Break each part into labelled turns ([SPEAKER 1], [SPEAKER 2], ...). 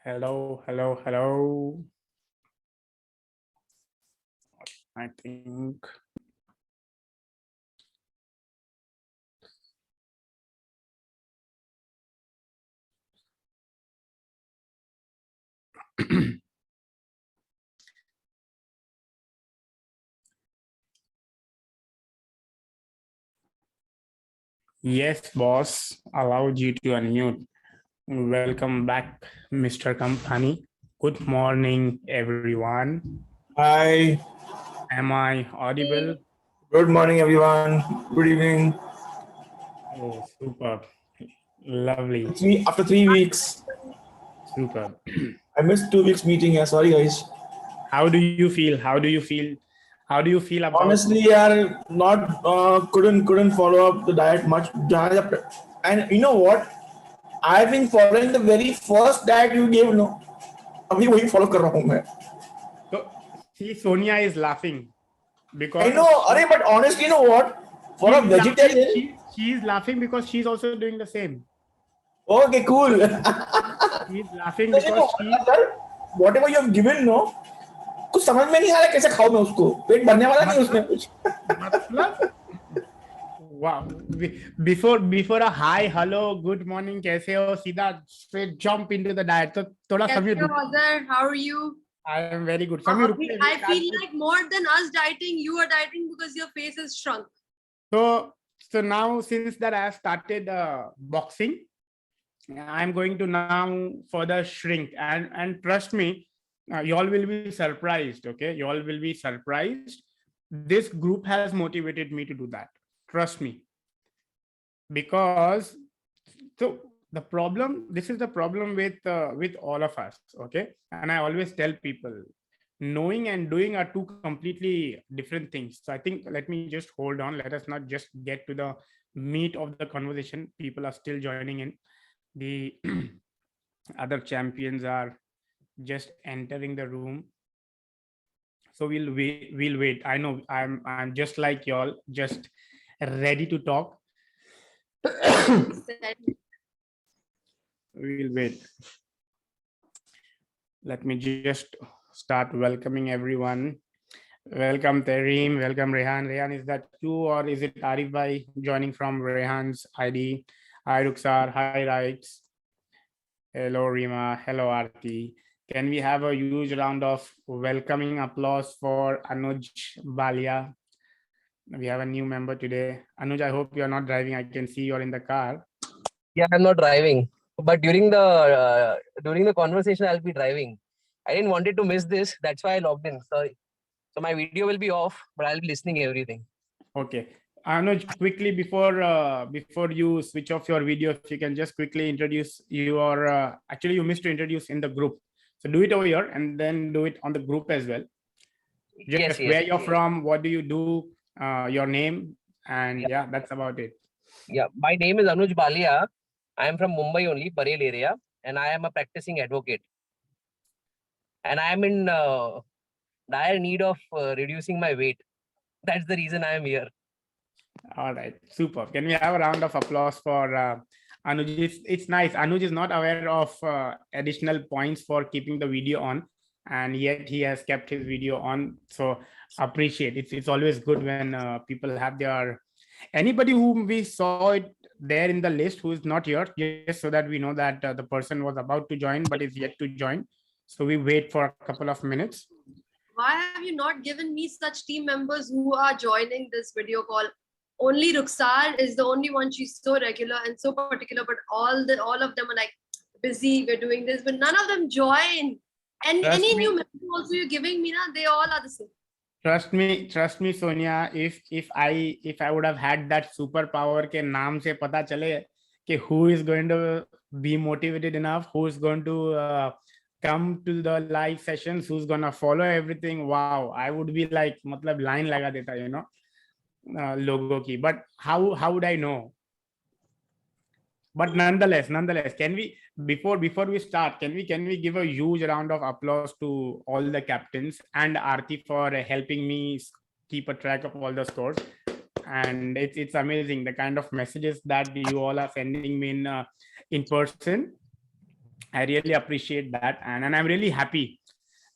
[SPEAKER 1] Hello, hello, hello. I think yes, boss, allowed you to unmute. Welcome back, Mr. Company. Good morning, everyone.
[SPEAKER 2] Hi,
[SPEAKER 1] Am I audible?
[SPEAKER 2] good morning, everyone. Good evening.
[SPEAKER 1] Oh, super. Lovely.
[SPEAKER 2] After 3 weeks,
[SPEAKER 1] Super.
[SPEAKER 2] I missed 2 weeks meeting here. Sorry, guys.
[SPEAKER 1] How do you feel? How do you feel? How do you feel about
[SPEAKER 2] Honestly, yeah, not couldn't follow up the diet much. And you know what? I've been following the very first diet you gave. No, अभी वही follow कर रहा हूँ मैं.
[SPEAKER 1] so see Sonia is laughing
[SPEAKER 2] I
[SPEAKER 1] because
[SPEAKER 2] know, अरे, but honestly, you know what? For a
[SPEAKER 1] she's laughing.
[SPEAKER 2] vegetarian,
[SPEAKER 1] She's laughing because she's also doing the same.
[SPEAKER 2] okay, cool.
[SPEAKER 1] She's laughing
[SPEAKER 2] So you know
[SPEAKER 1] because
[SPEAKER 2] what, sir? Whatever you have given, no, कुछ समझ में नहीं आ रहा कैसे खाऊं मैं उसको. पेट भरने वाला नहीं उसमें कुछ.
[SPEAKER 1] मतलब wow. Before a hi hello good morning कैसे हो सीधा straight jump into the diet. तो थोड़ा Sameer
[SPEAKER 3] Hello, Azhar. How are you?
[SPEAKER 1] I am very good. Sami,
[SPEAKER 3] I feel like more than us dieting, you are dieting because your face is shrunk.
[SPEAKER 1] So now since that I have started boxing, I'm going to now further shrink and trust me, you all will be surprised. Okay, you all will be surprised. This group has motivated me to do that. Trust me, because so the problem. This is the problem with all of us. Okay, and I always tell people knowing and doing are two completely different things. So I think let me just hold on. Let us not just get to the meat of the conversation. People are still joining in. The other champions are just entering the room. So we'll wait. We'll wait. I know I'm just like y'all, just ready to talk. We'll wait. Let me just start welcoming everyone. Welcome Tereem, welcome Rehan. Rehan, is that you or is it Arif Bhai joining from Rehan's ID? Hi Ruxar, hi Rights. Hello Rima, hello Arti. Can we have a huge round of welcoming applause for Anuj Balia? We have a new member today. Anuj, I hope you're not driving. I can see you're in the car.
[SPEAKER 4] Yeah, I'm not driving, but during the conversation, I'll be driving. I didn't wanted to miss this. That's why I logged in. Sorry. So my video will be off, but I'll be listening everything.
[SPEAKER 1] Okay. Anuj, quickly before you switch off your video, if you can just quickly introduce your actually you missed to introduce in the group. So do it over here and then do it on the group as well. Just
[SPEAKER 4] Yes.
[SPEAKER 1] where you're from, what do you do, your name, and yeah, that's about it.
[SPEAKER 4] Yeah. My name is Anuj Balia. I am from Mumbai only, Parel area, and I am a practicing advocate. And I am in dire need of reducing my weight. That's the reason I am here.
[SPEAKER 1] All right, super. Can we have a round of applause for Anuj? It's nice. Anuj is not aware of additional points for keeping the video on, and yet he has kept his video on. So appreciate it. It's always good when people have their anybody whom we saw it there in the list who is not here, just so that we know that the person was about to join but is yet to join. So we wait for a couple of minutes.
[SPEAKER 3] Why have you not given me such team members who are joining this video call? Only Ruxar is the only one. She's so regular and so particular, but all of them are like busy. We're doing this, but none of them join. And
[SPEAKER 1] Trust
[SPEAKER 3] any
[SPEAKER 1] me.
[SPEAKER 3] new member also you're giving me, na, they all are the same.
[SPEAKER 1] Trust me, Sonia. If I would have had that superpower के नाम से पता चले कि who is going to be motivated enough, who is going to come to the live sessions, who's gonna follow everything. Wow, I would be like मतलब line लगा देता, you know, लोगों की. But how would I know? But nonetheless, can we before we start, can we give a huge round of applause to all the captains and Arti for helping me keep a track of all the scores. And it's amazing the kind of messages that you all are sending me in person. I really appreciate that, and I'm really happy.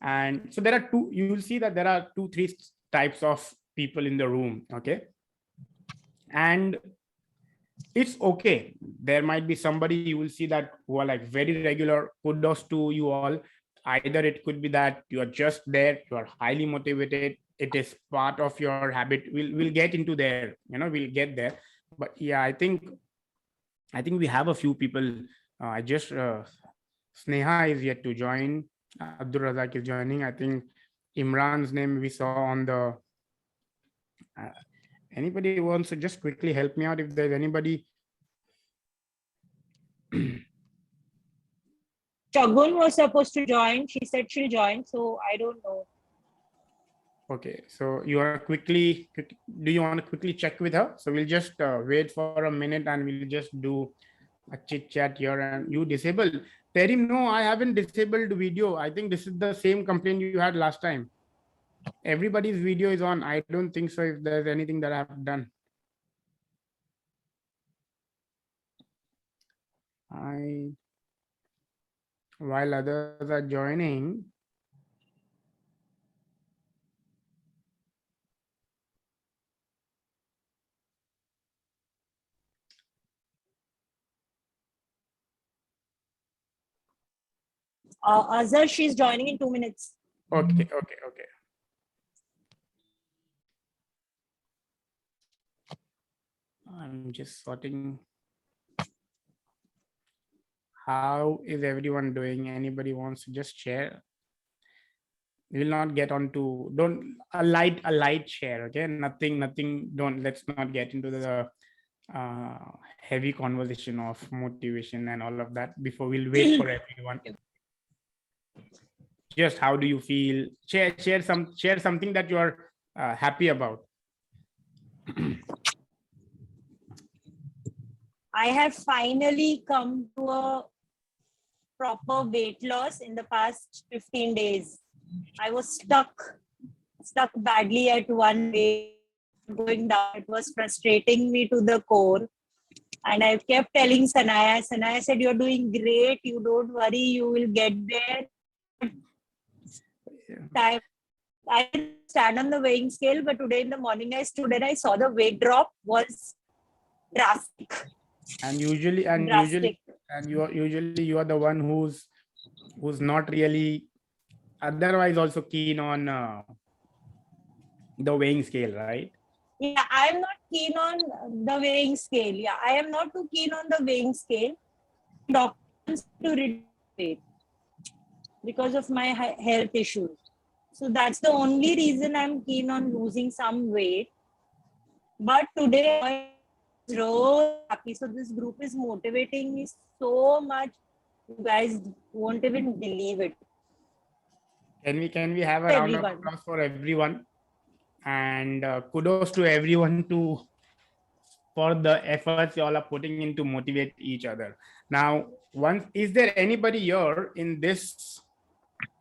[SPEAKER 1] And so there are two. You will see that there are two, three types of people in the room. Okay, and it's okay. There might be somebody you will see that who are like very regular. Kudos to you all. Either it could be that you are just there, you are highly motivated, it is part of your habit. We'll get into there, we'll get there. But yeah, I think we have a few people. I just Sneha is yet to join. Abdul Razak is joining. I think Imran's name we saw on the. Uh, Anybody wants to just quickly help me out if there's anybody.
[SPEAKER 5] Shagun was supposed to join. She said she'll join, so I don't know.
[SPEAKER 1] Okay, so you are do you want to quickly check with her? So we'll just wait for a minute and we'll just do a chit chat here. And you disable Terim? No, I haven't disabled video. I think this is the same complaint you had last time. Everybody's video is on. I don't think so if there's anything that I have done. While others are joining.
[SPEAKER 5] Azhar, she's joining in 2 minutes.
[SPEAKER 1] Okay. I'm just sorting. How is everyone doing? Anybody wants to just share? We will not get on to a light share. Okay, nothing. Let's not get into the heavy conversation of motivation and all of that before. We'll wait for everyone. Just how do you feel? Share something that you are happy about.
[SPEAKER 5] I have finally come to a proper weight loss in the past 15 days. I was stuck badly at one weight, going down. It was frustrating me to the core. And I kept telling Sanaya said, you're doing great. You don't worry. You will get there. I didn't stand on the weighing scale, but today in the morning I stood and I saw the weight drop was drastic.
[SPEAKER 1] And usually you are the one who's not really otherwise also keen on the weighing scale, right?
[SPEAKER 5] Yeah, I'm not keen on the weighing scale. Yeah, I am not too keen on the weighing scale. Doctors to reduce weight because of my health issues. So that's the only reason I'm keen on losing some weight. But today I'm so happy. So this group is motivating me so much. You guys won't even believe it.
[SPEAKER 1] Can we have a round of applause for everyone? And kudos to everyone for the efforts you all are putting in to motivate each other. Now, is there anybody here in this?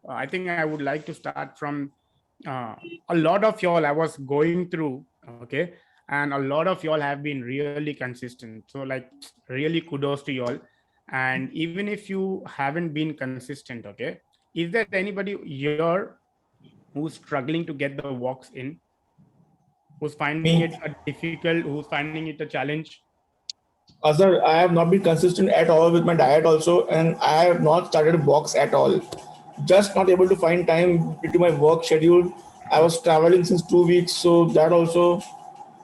[SPEAKER 1] I think I would like to start from a lot of y'all I was going through, okay? And a lot of y'all have been really consistent. So like really kudos to y'all. And even if you haven't been consistent, okay? Is there anybody here who's struggling to get the walks in? Who's finding it difficult? Who's finding it a challenge?
[SPEAKER 2] Azhar, I have not been consistent at all with my diet also, and I have not started a box at all. Just not able to find time to my work schedule. I was traveling since 2 weeks, so that also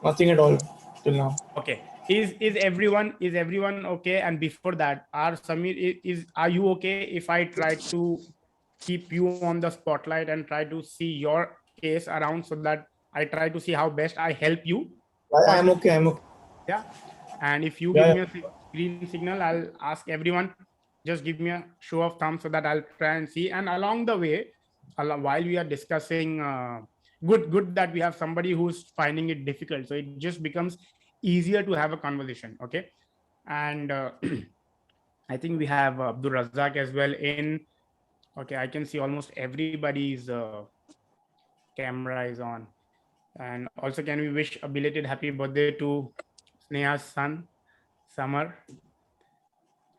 [SPEAKER 2] nothing at all till now.
[SPEAKER 1] Okay. Is everyone okay? And before that, are you okay if I try to keep you on the spotlight and try to see your case around so that I try to see how best I help you?
[SPEAKER 2] I'm okay.
[SPEAKER 1] Yeah. And if you give me a green signal, I'll ask everyone, just give me a show of thumbs so that I'll try and see. And along the way, while we are discussing, good that we have somebody who's finding it difficult. So it just becomes easier to have a conversation. Okay. And I think we have Abdul Razak as well in. Okay, I can see almost everybody's camera is on. And also, can we wish a belated happy birthday to Sneha's son, Samar?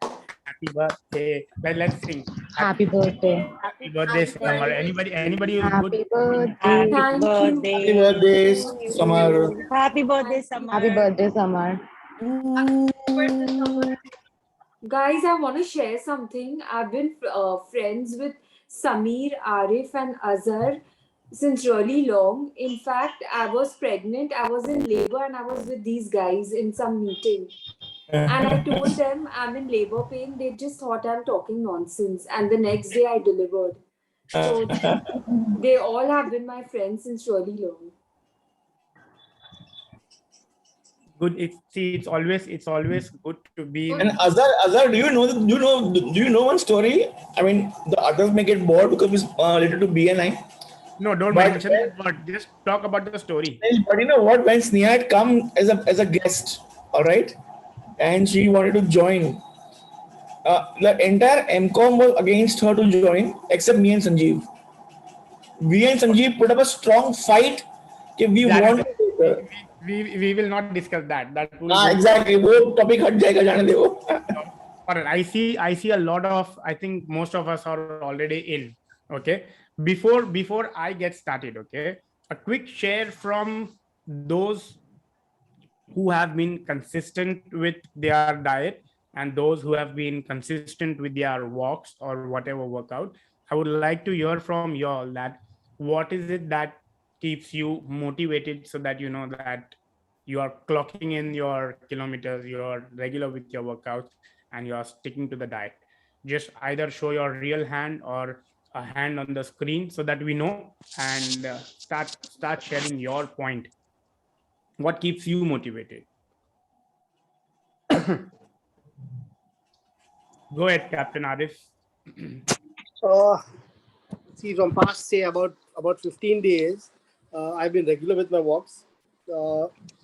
[SPEAKER 1] And Happy birthday. Let's sing.
[SPEAKER 6] Happy birthday.
[SPEAKER 1] Happy birthday, Summer. Anybody who's good?
[SPEAKER 6] Happy birthday.
[SPEAKER 5] Happy birthday.
[SPEAKER 2] Happy birthday,
[SPEAKER 5] to
[SPEAKER 2] Samar.
[SPEAKER 5] you. Happy birthday, Samar.
[SPEAKER 6] Happy birthday, Samar.
[SPEAKER 7] Guys, I want to share something. I've been friends with Sameer, Arif, and Azhar since really long. In fact, I was pregnant, I was in labor, and I was with these guys in some meeting. And I told them I'm in labor pain. They just thought I'm talking nonsense. And the next day I delivered. So they all have been my friends since really long.
[SPEAKER 1] Good. It's always good to be.
[SPEAKER 2] And Azhar, do you know one story? I mean, the others may get bored because it's related to BNI.
[SPEAKER 1] No, don't
[SPEAKER 2] But-
[SPEAKER 1] mention that word. Just talk about the story.
[SPEAKER 2] But you know what? When Sneha had come as a guest, all right, and she wanted to join, the entire MCOM was against her to join, except me and Sanjeev. We and Sanjeev put up a strong fight. Okay, we
[SPEAKER 1] That-
[SPEAKER 2] want to take her.
[SPEAKER 1] We will not discuss that. That will
[SPEAKER 2] Exactly. वो topic हट जाएगा जाने दे वो.
[SPEAKER 1] All right. I see a lot of. I think most of us are already in. Okay. Before I get started. Okay. A quick share from those who have been consistent with their diet and those who have been consistent with their walks or whatever workout. I would like to hear from you all that what is it that keeps you motivated so that you know that you are clocking in your kilometers, you're regular with your workouts, and you are sticking to the diet. Just either show your real hand or a hand on the screen so that we know, and start sharing your point. What keeps you motivated? Go ahead, Captain Arif.
[SPEAKER 8] See, from past say about 15 days, I've been regular with my walks.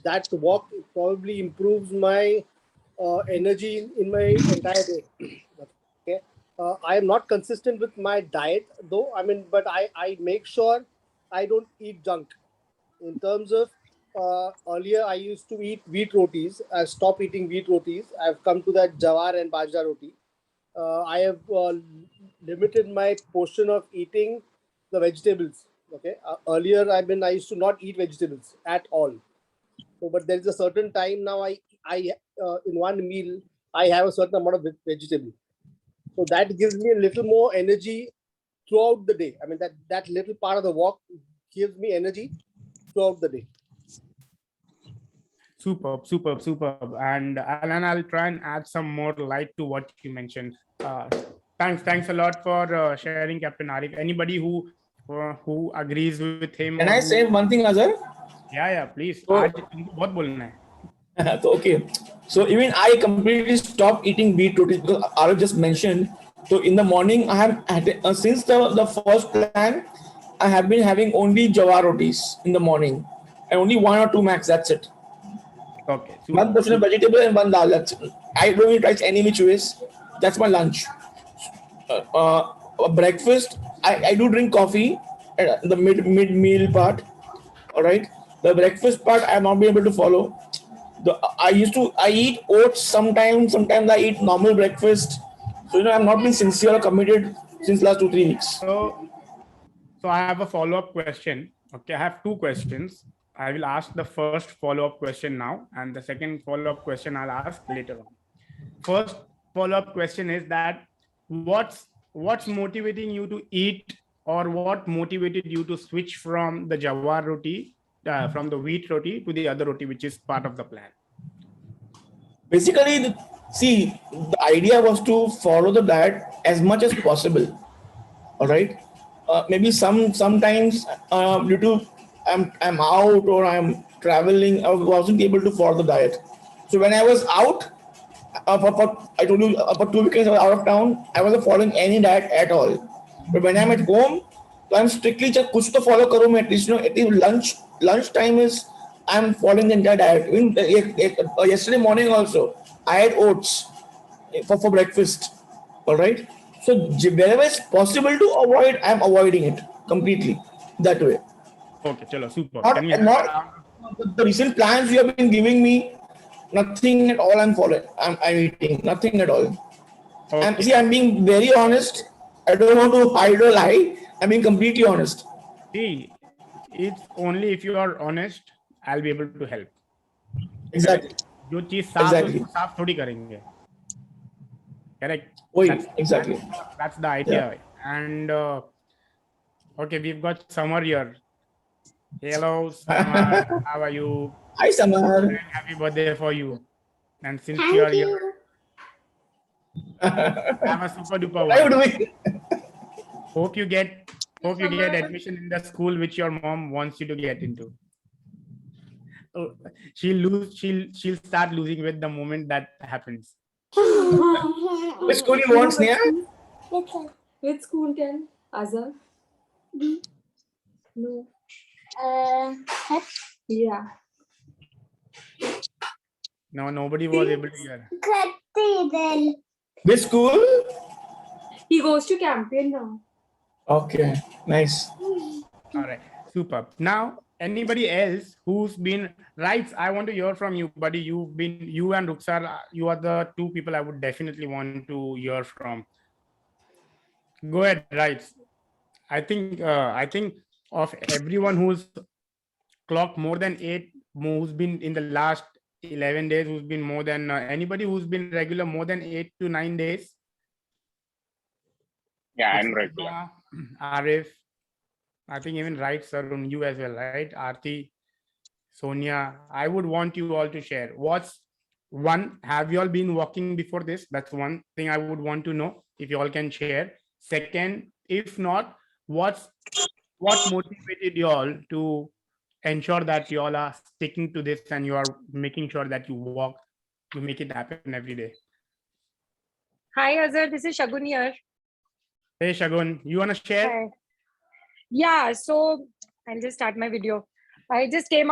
[SPEAKER 8] That walk probably improves my energy in my entire day. Okay, I am not consistent with my diet though. I mean, but I make sure I don't eat junk. In terms of earlier, I used to eat wheat rotis. I've stopped eating wheat rotis. I've come to that jawar and bajra roti. I have limited my portion of eating the vegetables. Okay. Earlier, I used to not eat vegetables at all. So, but there is a certain time now. I in one meal I have a certain amount of vegetable. So that gives me a little more energy throughout the day. I mean that little part of the walk gives me energy throughout the day.
[SPEAKER 1] Superb. And Alan, I'll try and add some more light to what you mentioned. Thanks a lot for sharing, Captain Arif. Anybody who agrees with him?
[SPEAKER 2] Can I say one thing, Azhar?
[SPEAKER 1] Yeah, please.
[SPEAKER 2] So-
[SPEAKER 1] आज तुमको बहुत बोलना है.
[SPEAKER 2] So, okay. So even I completely stopped eating wheat rotis because Arif just mentioned. So in the morning, I have since the first plan, I have been having only jawar rotis in the morning, and only 1 or 2 max. That's it.
[SPEAKER 1] Okay.
[SPEAKER 2] One portion of vegetable and one dal. That's it. I don't eat rice any which ways. That's my lunch. Breakfast, I do drink coffee at the mid meal part. All right. The breakfast part I have not been able to follow. I eat oats sometimes I eat normal breakfast. So I've not been sincere or committed since last 2-3 weeks.
[SPEAKER 1] So I have a follow-up question. Okay, I have 2 questions. I will ask the first follow-up question now, and the second follow-up question I'll ask later on. First follow-up question is that what's motivating you to eat, or what motivated you to switch from the jawar roti, from the wheat roti to the other roti, which is part of the plan?
[SPEAKER 2] Basically, the idea was to follow the diet as much as possible. All right. Maybe sometimes due to I'm out or I'm traveling, I wasn't able to follow the diet. So when I was out, I told you about 2 weekends I was out of town, I wasn't following any diet at all. But when I'm at home, so I'm strictly just kuch to follow karu at least. At least lunch time is I'm following the entire diet. Even yesterday morning also, I had oats for breakfast. All right. So wherever it's possible to avoid, I'm avoiding it completely that way.
[SPEAKER 1] Okay, chalo, super.
[SPEAKER 2] Not the recent plans you have been giving me, nothing at all I'm following. I'm eating, nothing at all. And
[SPEAKER 1] Okay.
[SPEAKER 2] see, I'm being very honest. I don't want to hide or lie. I'm being completely honest.
[SPEAKER 1] See, it's only if you are honest, I'll be able to help.
[SPEAKER 2] Exactly.
[SPEAKER 1] जो चीज साफ है
[SPEAKER 2] Exactly.
[SPEAKER 1] उसको साफ थोड़ी करेंगे. Correct.
[SPEAKER 2] Wait, exactly.
[SPEAKER 1] That's the idea. And okay, we've got Samar here. Hello, Samar. How are you?
[SPEAKER 2] Hi, Samar.
[SPEAKER 1] Happy birthday for you. And since you are here, have a super duper
[SPEAKER 2] What are you
[SPEAKER 1] one.
[SPEAKER 2] doing?
[SPEAKER 1] Hope you get admission in the school which your mom wants you to get into. Oh, she'll start losing with the moment that happens.
[SPEAKER 2] Which school you want, Sneha?
[SPEAKER 7] Which school can Azhar? No. Yeah.
[SPEAKER 1] No, nobody was able to hear.
[SPEAKER 2] Which school?
[SPEAKER 7] He goes to Campion now.
[SPEAKER 2] Okay, nice.
[SPEAKER 1] All right, super. Now, anybody else who's been right? I want to hear from you, buddy. You and Ruksar, you are the two people I would definitely want to hear from. Go ahead, right? I think of everyone who's clocked more than 8, who's been in the last 11 days, who's been more than anybody who's been regular more than 8 to 9 days.
[SPEAKER 9] Yeah, I'm regular.
[SPEAKER 1] Arif, I think even right, Sarun, you as well, right? Aarti, Sonia, I would want you all to share. What's one, have you all been walking before this? That's one thing I would want to know if you all can share. Second, if not, what motivated you all to ensure that you all are sticking to this and you are making sure that you walk to make it happen every day?
[SPEAKER 10] Hi, Azhar. This is Shagun here.
[SPEAKER 1] Hey, Shagun, you want to share?
[SPEAKER 10] Hi. Yeah, so I'll just start my video. I just came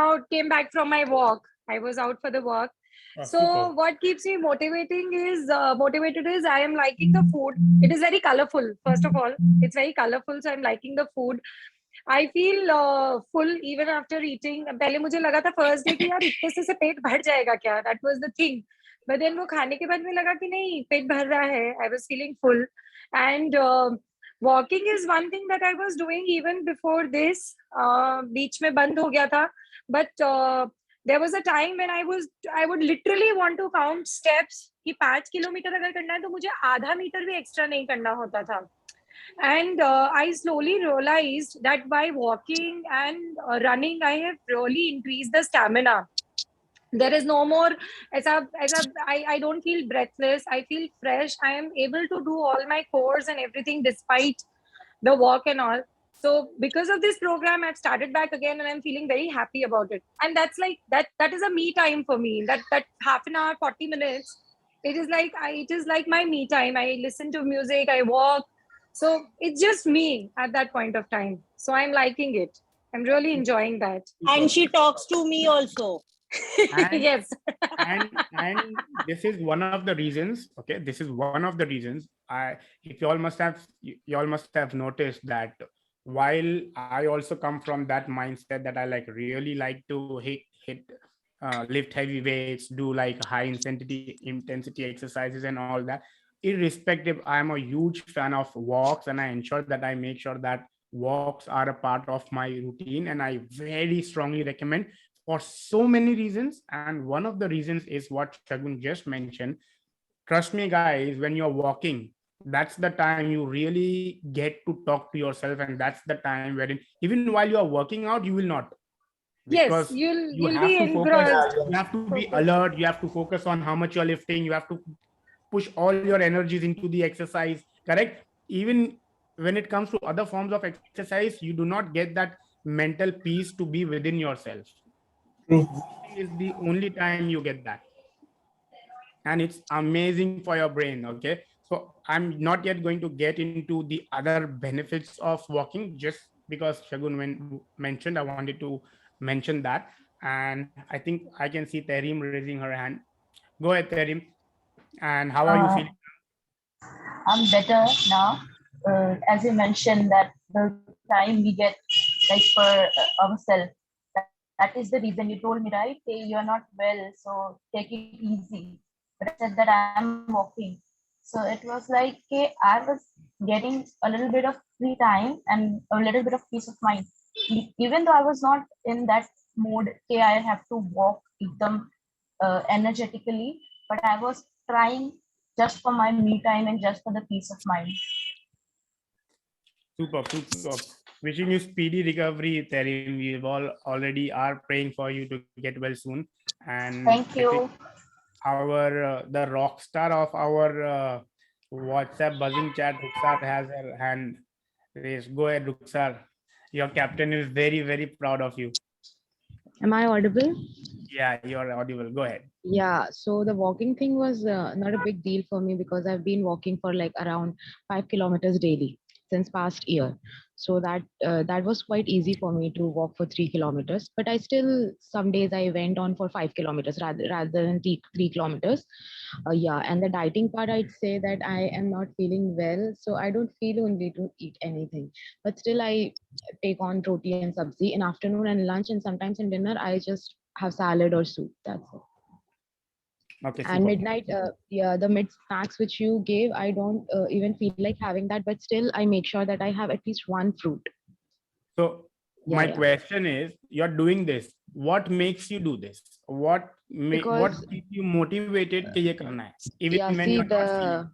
[SPEAKER 10] back from my walk. I was out for the walk.
[SPEAKER 1] Oh,
[SPEAKER 10] So
[SPEAKER 1] super.
[SPEAKER 10] what keeps me motivated is I am liking the food. It is very colorful. First of all, it's very colorful. So I'm liking the food. I feel full even after eating. पहले मुझे लगा था first day कि यार इतने से पेट भर जाएगा क्या? That was the thing. But then वो खाने के बाद में लगा कि नहीं पेट भर रहा है. I was feeling full. And walking is one thing that I was doing even before this. बीच में बंद हो गया था. But there was a time when I would literally want to count steps कि 5 किलोमीटर अगर करना है तो मुझे आधा मीटर भी एक्स्ट्रा नहीं करना होता था. And I slowly realized that by walking and running, I have really increased the stamina. There is no more I don't feel breathless. I feel fresh. I am able to do all my chores and everything despite the walk and all. So because of this program, I've started back again and I'm feeling very happy about it. And that's like that is a me time for me. That half an hour, 40 minutes, it is like my me time. I listen to music, I walk. So it's just me at that point of time. So I'm liking it. I'm really enjoying that.
[SPEAKER 5] And she talks to me also.
[SPEAKER 1] And-
[SPEAKER 10] Yes.
[SPEAKER 1] and this is one of the reasons. Okay, this is one of the reasons. You all must have noticed that while I also come from that mindset that I really like to lift heavy weights, do like high intensity exercises and all that. Irrespective, I am a huge fan of walks, and I ensure that I make sure that walks are a part of my routine, and I very strongly recommend for so many reasons. And one of the reasons is what Shagun just mentioned. Trust me, guys, when you're walking, that's the time you really get to talk to yourself, and that's the time wherein even while you are working out, you will not.
[SPEAKER 10] Yes, you'll
[SPEAKER 1] have
[SPEAKER 10] be
[SPEAKER 1] to focus.
[SPEAKER 10] engrossed.
[SPEAKER 1] You have to be alert. You have to focus on how much you're lifting. You have to push all your energies into the exercise. Correct? Even when it comes to other forms of exercise, you do not get that mental peace to be within yourself. Is the only time you get that, and it's amazing for your brain. Okay, so I'm not yet going to get into the other benefits of walking, just because Shagun mentioned, I wanted to mention that. And I think I can see Terim raising her hand. Go ahead, Terim. And how are you feeling?
[SPEAKER 6] I'm better now. As you mentioned, that the time we get like for ourselves, that is the reason you told me, right? Hey, you're not well, so take it easy. But I said that I'm walking. So it was like I was getting a little bit of free time and a little bit of peace of mind. Even though I was not in that mode, I have to walk them energetically, but I was trying just for my me time and just for the peace of mind.
[SPEAKER 1] Super, super. Wishing you speedy recovery, Terim. We all already are praying for you to get well soon. And
[SPEAKER 6] Thank
[SPEAKER 1] I think
[SPEAKER 6] you.
[SPEAKER 1] our the rock star of our WhatsApp buzzing chat, Ruksar, has her hand raised. Go ahead, Ruksar. Your captain is very, very proud of you.
[SPEAKER 9] Am I audible?
[SPEAKER 1] Yeah, you're audible. Go ahead.
[SPEAKER 9] Yeah, so the walking thing was not a big deal for me because I've been walking for like around 5 kilometers daily since past year. So that was quite easy for me to walk for 3 kilometers. But I still some days I went on for 5 kilometers rather than 3 kilometers. Yeah, and the dieting part, I'd say that I am not feeling well, so I don't feel only to eat anything. But still, I take on roti and sabzi in afternoon and lunch, and sometimes in dinner I just have salad or soup. That's it.
[SPEAKER 1] Okay,
[SPEAKER 9] And
[SPEAKER 1] super.
[SPEAKER 9] midnight, yeah, the mid snacks which you gave, I don't even feel like having that, but still I make sure that I have at least one fruit.
[SPEAKER 1] So
[SPEAKER 9] Yeah,
[SPEAKER 1] my
[SPEAKER 9] yeah.
[SPEAKER 1] question is, you're doing this. What makes you do this? What
[SPEAKER 9] Because
[SPEAKER 1] keeps you motivated कि ये करना है, even
[SPEAKER 9] yeah,
[SPEAKER 1] when
[SPEAKER 9] see
[SPEAKER 1] you're not feeling?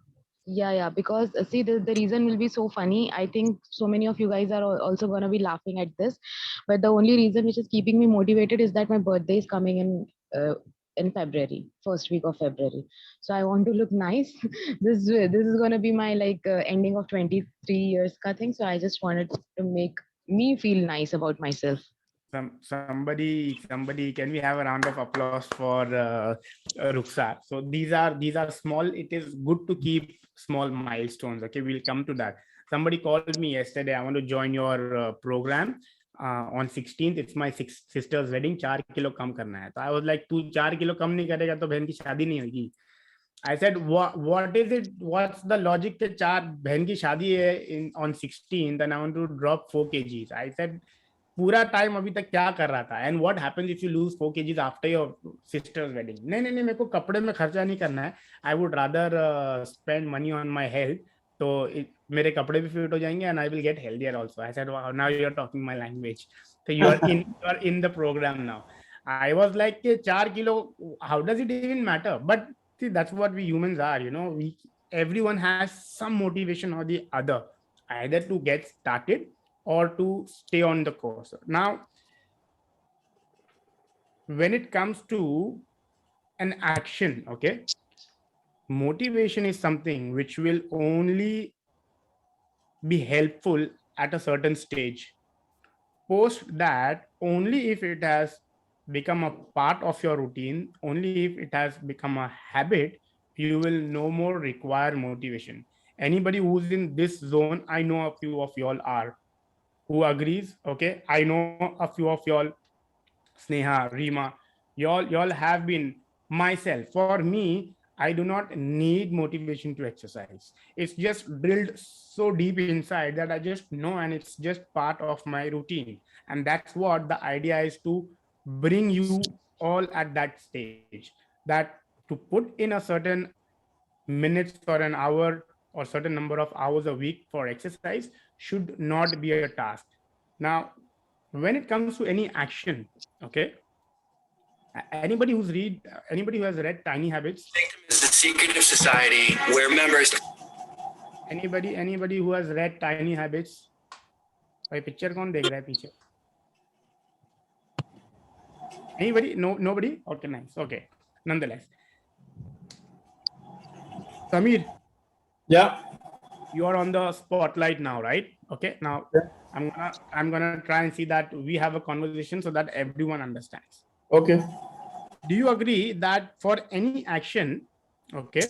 [SPEAKER 9] yeah, because see the reason will be so funny. I think so many of you guys are also gonna be laughing at this, but the only reason which is keeping me motivated is that my birthday is coming in February, first week of February. So I want to look nice. This is gonna be my like ending of 23 years ka thing. So I just wanted to make me feel nice about myself.
[SPEAKER 1] Somebody, can we have a round of applause for Ruksar? So these are small. It is good to keep small milestones. Okay, we'll come to that. Somebody called me yesterday. I want to join your program on 16th. It's my sister's wedding. 4 kilo kam karna hai. So I was like, तू 4 kilo kam नहीं करेगा तो बहन की शादी नहीं होगी. I said, what is it? What's the logic that 4 बहन की शादी है on 16th and I want to drop 4 kgs. I said, पूरा टाइम अभी तक क्या कर रहा था, and what happens if you lose 4 kgs after your sister's wedding. नहीं, मेरे को कपड़े में खर्चा नहीं करना है. I would rather spend money on my health. तो मेरे कपड़े भी फिट हो जाएंगे and I will get healthier also. I said now you are talking my language. So you are in the program now. I was like 4 kilo, how does it even matter? But see, that's what we humans are, you know. Everyone has some motivation or the other, either to get started or to stay on the course. Now, when it comes to an action, okay, motivation is something which will only be helpful at a certain stage. Post that, only if it has become a part of your routine, only if it has become a habit, you will no more require motivation. Anybody who's in this zone, I know a few of y'all are. Who agrees? Okay, I know a few of y'all, Sneha, Rima, y'all have been. Myself, for me, I do not need motivation to exercise. It's just drilled so deep inside that I just know, and it's just part of my routine. And that's what the idea is, to bring you all at that stage, that to put in a certain minutes or an hour or certain number of hours a week for exercise should not be a task. Now, when it comes to any action, okay, anybody who has read Tiny Habits?
[SPEAKER 11] Is the secret of society where members.
[SPEAKER 1] Anybody who has read Tiny Habits? भाई picture कौन देख रहा है पीछे? Anybody? No, nobody? Okay, nice. Okay, nonetheless. Samir.
[SPEAKER 2] Yeah.
[SPEAKER 1] You are on the spotlight now, right? Okay, now yeah. I'm gonna try and see that we have a conversation so that everyone understands.
[SPEAKER 2] Okay.
[SPEAKER 1] Do you agree that for any action, okay,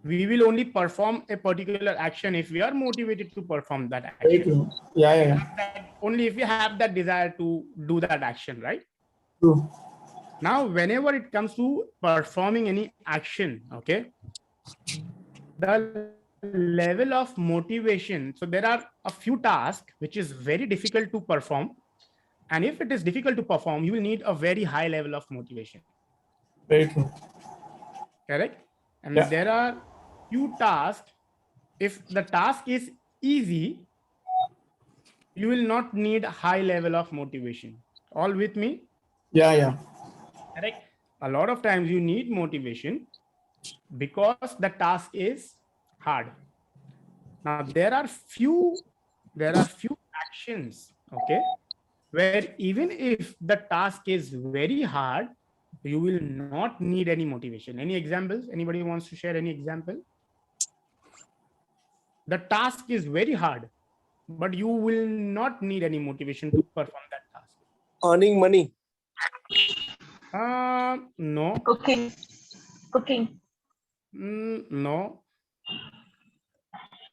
[SPEAKER 1] we will only perform a particular action if we are motivated to perform that action?
[SPEAKER 2] Yeah.
[SPEAKER 1] Only if we have that desire to do that action, right?
[SPEAKER 2] True.
[SPEAKER 1] Now, whenever it comes to performing any action, okay, the level of motivation, so there are a few tasks which is very difficult to perform, and if it is difficult to perform, you will need a very high level of motivation.
[SPEAKER 2] Very true.
[SPEAKER 1] Correct? And
[SPEAKER 2] yeah.
[SPEAKER 1] there are few tasks, if the task is easy, you will not need a high level of motivation. All with me?
[SPEAKER 2] Yeah.
[SPEAKER 1] Correct. A lot of times you need motivation because the task is hard. Now there are few actions, okay, where even if the task is very hard, you will not need any motivation. Any examples? Anybody wants to share any example? The task is very hard, but you will not need any motivation to perform that task.
[SPEAKER 8] Earning money.
[SPEAKER 1] No.
[SPEAKER 6] Cooking.
[SPEAKER 1] No.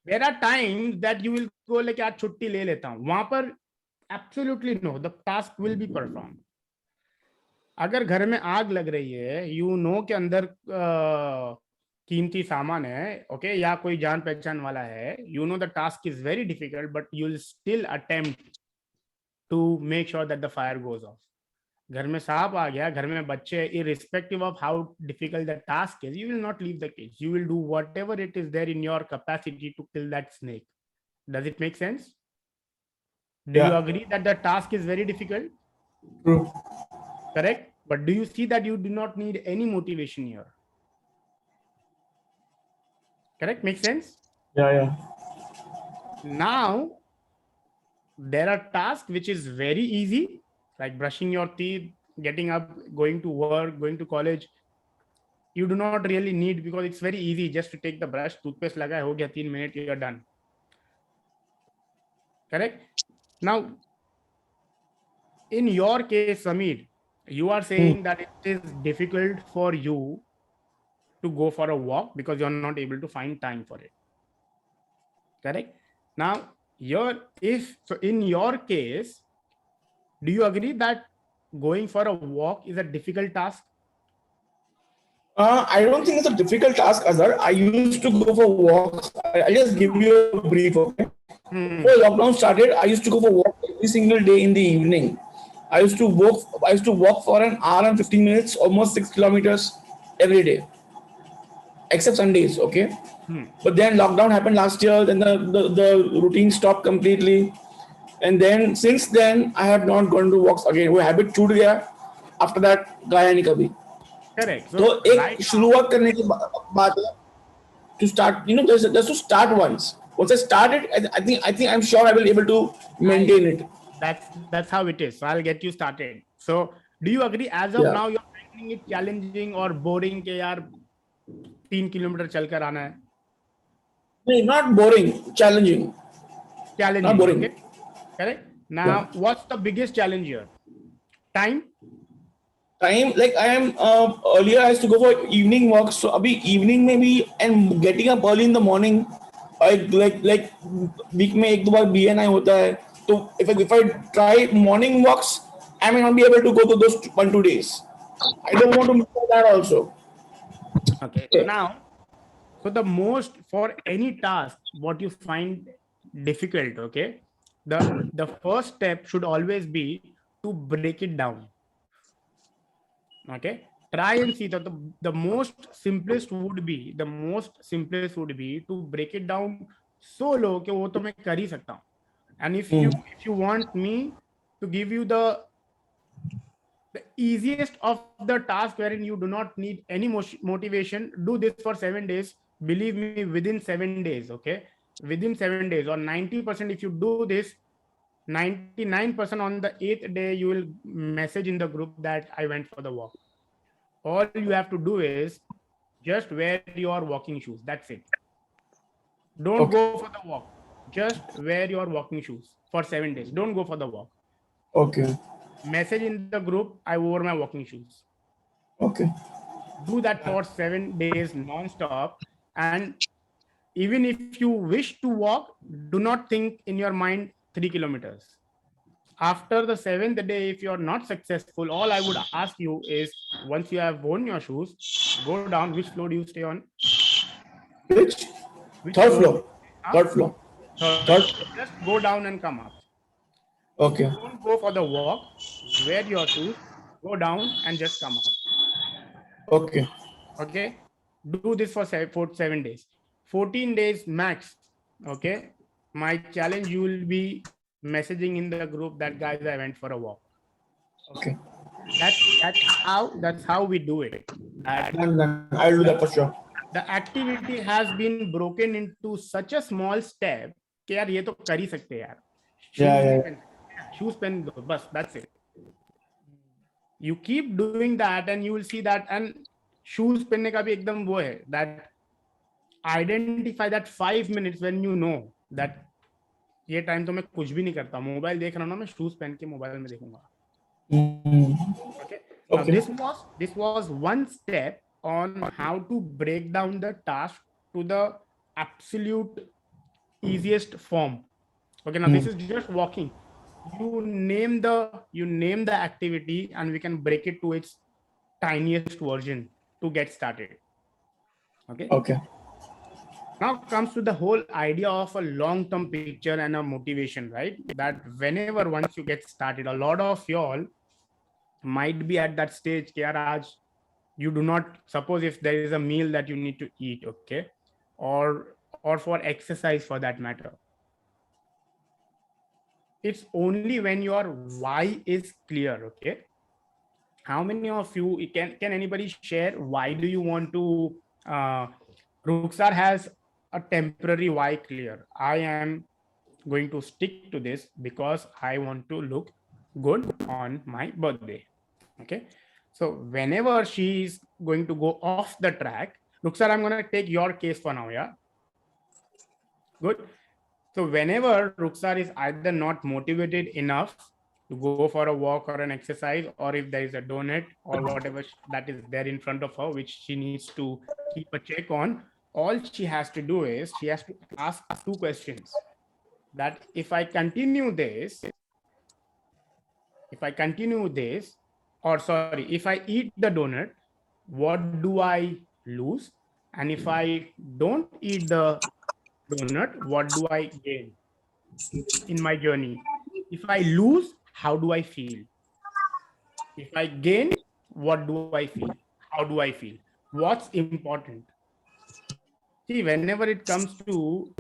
[SPEAKER 1] There are times that you will go like आज छुट्टी ले लेता हूँ, वहां पर absolutely no, the task will be performed. अगर घर में आग लग रही है, you know के अंदर कीमती सामान है, okay, या कोई जान पहचान वाला है, you know the task is very difficult, but you'll still attempt to make sure that the fire goes off. घर में सांप आ गया, घर में बच्चे, irrespective of how difficult the task is, you will not leave the cage. You will do whatever it is there in your capacity to kill that snake. Does it make sense? Do you agree that the task is very difficult?
[SPEAKER 2] True.
[SPEAKER 1] Correct. But do you see that you do not need any motivation here? Correct. Makes sense?
[SPEAKER 2] Yeah.
[SPEAKER 1] Now, there are tasks which is very easy, like brushing your teeth, getting up, going to work, going to college. You do not really need, because it's very easy just to take the brush, toothpaste laga, ho gaya 3 minutes, you are done. Correct. Now, in your case, Sameer, you are saying that it is difficult for you to go for a walk because you're not able to find time for it. Correct. Now, in your case, do you agree that going for a walk is a difficult task?
[SPEAKER 2] I don't think it's a difficult task, Azhar. I used to go for walks. I'll just give you a brief, okay? Before lockdown started, I used to go for walks every single day in the evening. I used to walk for an hour and 15 minutes, almost 6 kilometers every day, except Sundays, okay? But then lockdown happened last year, then the routine stopped completely. And then since then, I have not gone to walks again. वो habit छूट गया. After that, गया नहीं कभी.
[SPEAKER 1] Correct.
[SPEAKER 2] तो एक शुरुआत करने की बात है. To start, just to start once. Once I start it, I think I'm sure I will be able to maintain it.
[SPEAKER 1] That's how it is. So I'll get you started. So do you agree as of now you're finding it challenging or boring के यार 3 kilometre चलकर आना है?
[SPEAKER 2] No, not boring, challenging.
[SPEAKER 1] Challenging.
[SPEAKER 2] Not boring.
[SPEAKER 1] Okay? Correct. Now, what's the biggest challenge here? Time.
[SPEAKER 2] Like I am earlier I used to go for evening walks. So abhi evening maybe and getting up early in the morning. Like week में एक दो बार BNI होता है. So if I try morning walks, I may not be able to go to those 1-2 days. I don't want to miss that also.
[SPEAKER 1] Okay. So now, the most for any task, what you find difficult, okay, the first step should always be to break it down. Okay, try and see that the most simplest would be to break it down so low कि वो तो मैं कर ही सकता हूँ. And if you want me to give you the easiest of the task wherein you do not need any motivation, do this for 7 days. Believe me, within 7 days, okay, within 7 days or 90%, if you do this, 99% on the 8th day, you will message in the group that I went for the walk. All you have to do is just wear your walking shoes. That's it. Don't go for the walk. Just wear your walking shoes for 7 days. Don't go for the walk.
[SPEAKER 2] Okay.
[SPEAKER 1] Message in the group, I wore my walking shoes.
[SPEAKER 2] Okay.
[SPEAKER 1] Do that for 7 days non-stop. And even if you wish to walk, do not think in your mind 3 kilometers. After the 7th day, if you are not successful, all I would ask you is, once you have worn your shoes, go down. Which floor do you stay on?
[SPEAKER 2] Which? Third floor. Third floor. Third.
[SPEAKER 1] Just go down and come up.
[SPEAKER 2] Okay.
[SPEAKER 1] Don't go for the walk. Wear your shoes. Go down and just come up.
[SPEAKER 2] Okay.
[SPEAKER 1] Okay. Do this for 7 days. 14 days max. Okay. My challenge, you will be messaging in the group that guys, I went for a walk.
[SPEAKER 2] Okay.
[SPEAKER 1] That's how we do it.
[SPEAKER 2] Done. I'll do that for sure.
[SPEAKER 1] The activity has been broken into such a small step कि यार ये तो कर ही सकते हैं यार. Shoes pen दो, बस, that's it. You keep doing that and you will see that. And shoes पहनने का भी एकदम वो है, that identify that 5 minutes when you know that ये टाइम तो मैं कुछ भी नहीं करता, मोबाइल देख रहा हूँ ना, मैं शूज पहन के मोबाइल में देखूंगा. Okay. Now, this was one step on how to break down the task to the absolute easiest form. Okay, now this is just walking. You name the activity and we can break it to its tiniest version to get started. Okay. Now comes to the whole idea of a long-term picture and a motivation, right? That whenever once you get started, a lot of y'all might be at that stage where you do not, suppose if there is a meal that you need to eat, okay, or for exercise for that matter. It's only when your why is clear, okay? How many of you, can anybody share why do you want to, Ruksar has a temporary why clear. I am going to stick to this because I want to look good on my birthday. Okay. So whenever she is going to go off the track, Ruksar, I'm going to take your case for now. Yeah. Good. So whenever Ruksar is either not motivated enough to go for a walk or an exercise, or if there is a donut or whatever that is there in front of her, which she needs to keep a check on, all she has to do is she has to ask 2 questions. That if I continue this, if I eat the donut, what do I lose? And if I don't eat the donut, what do I gain in my journey? If I lose, how do I feel? If I gain, what do I feel? How do I feel? What's important? See, whenever it comes to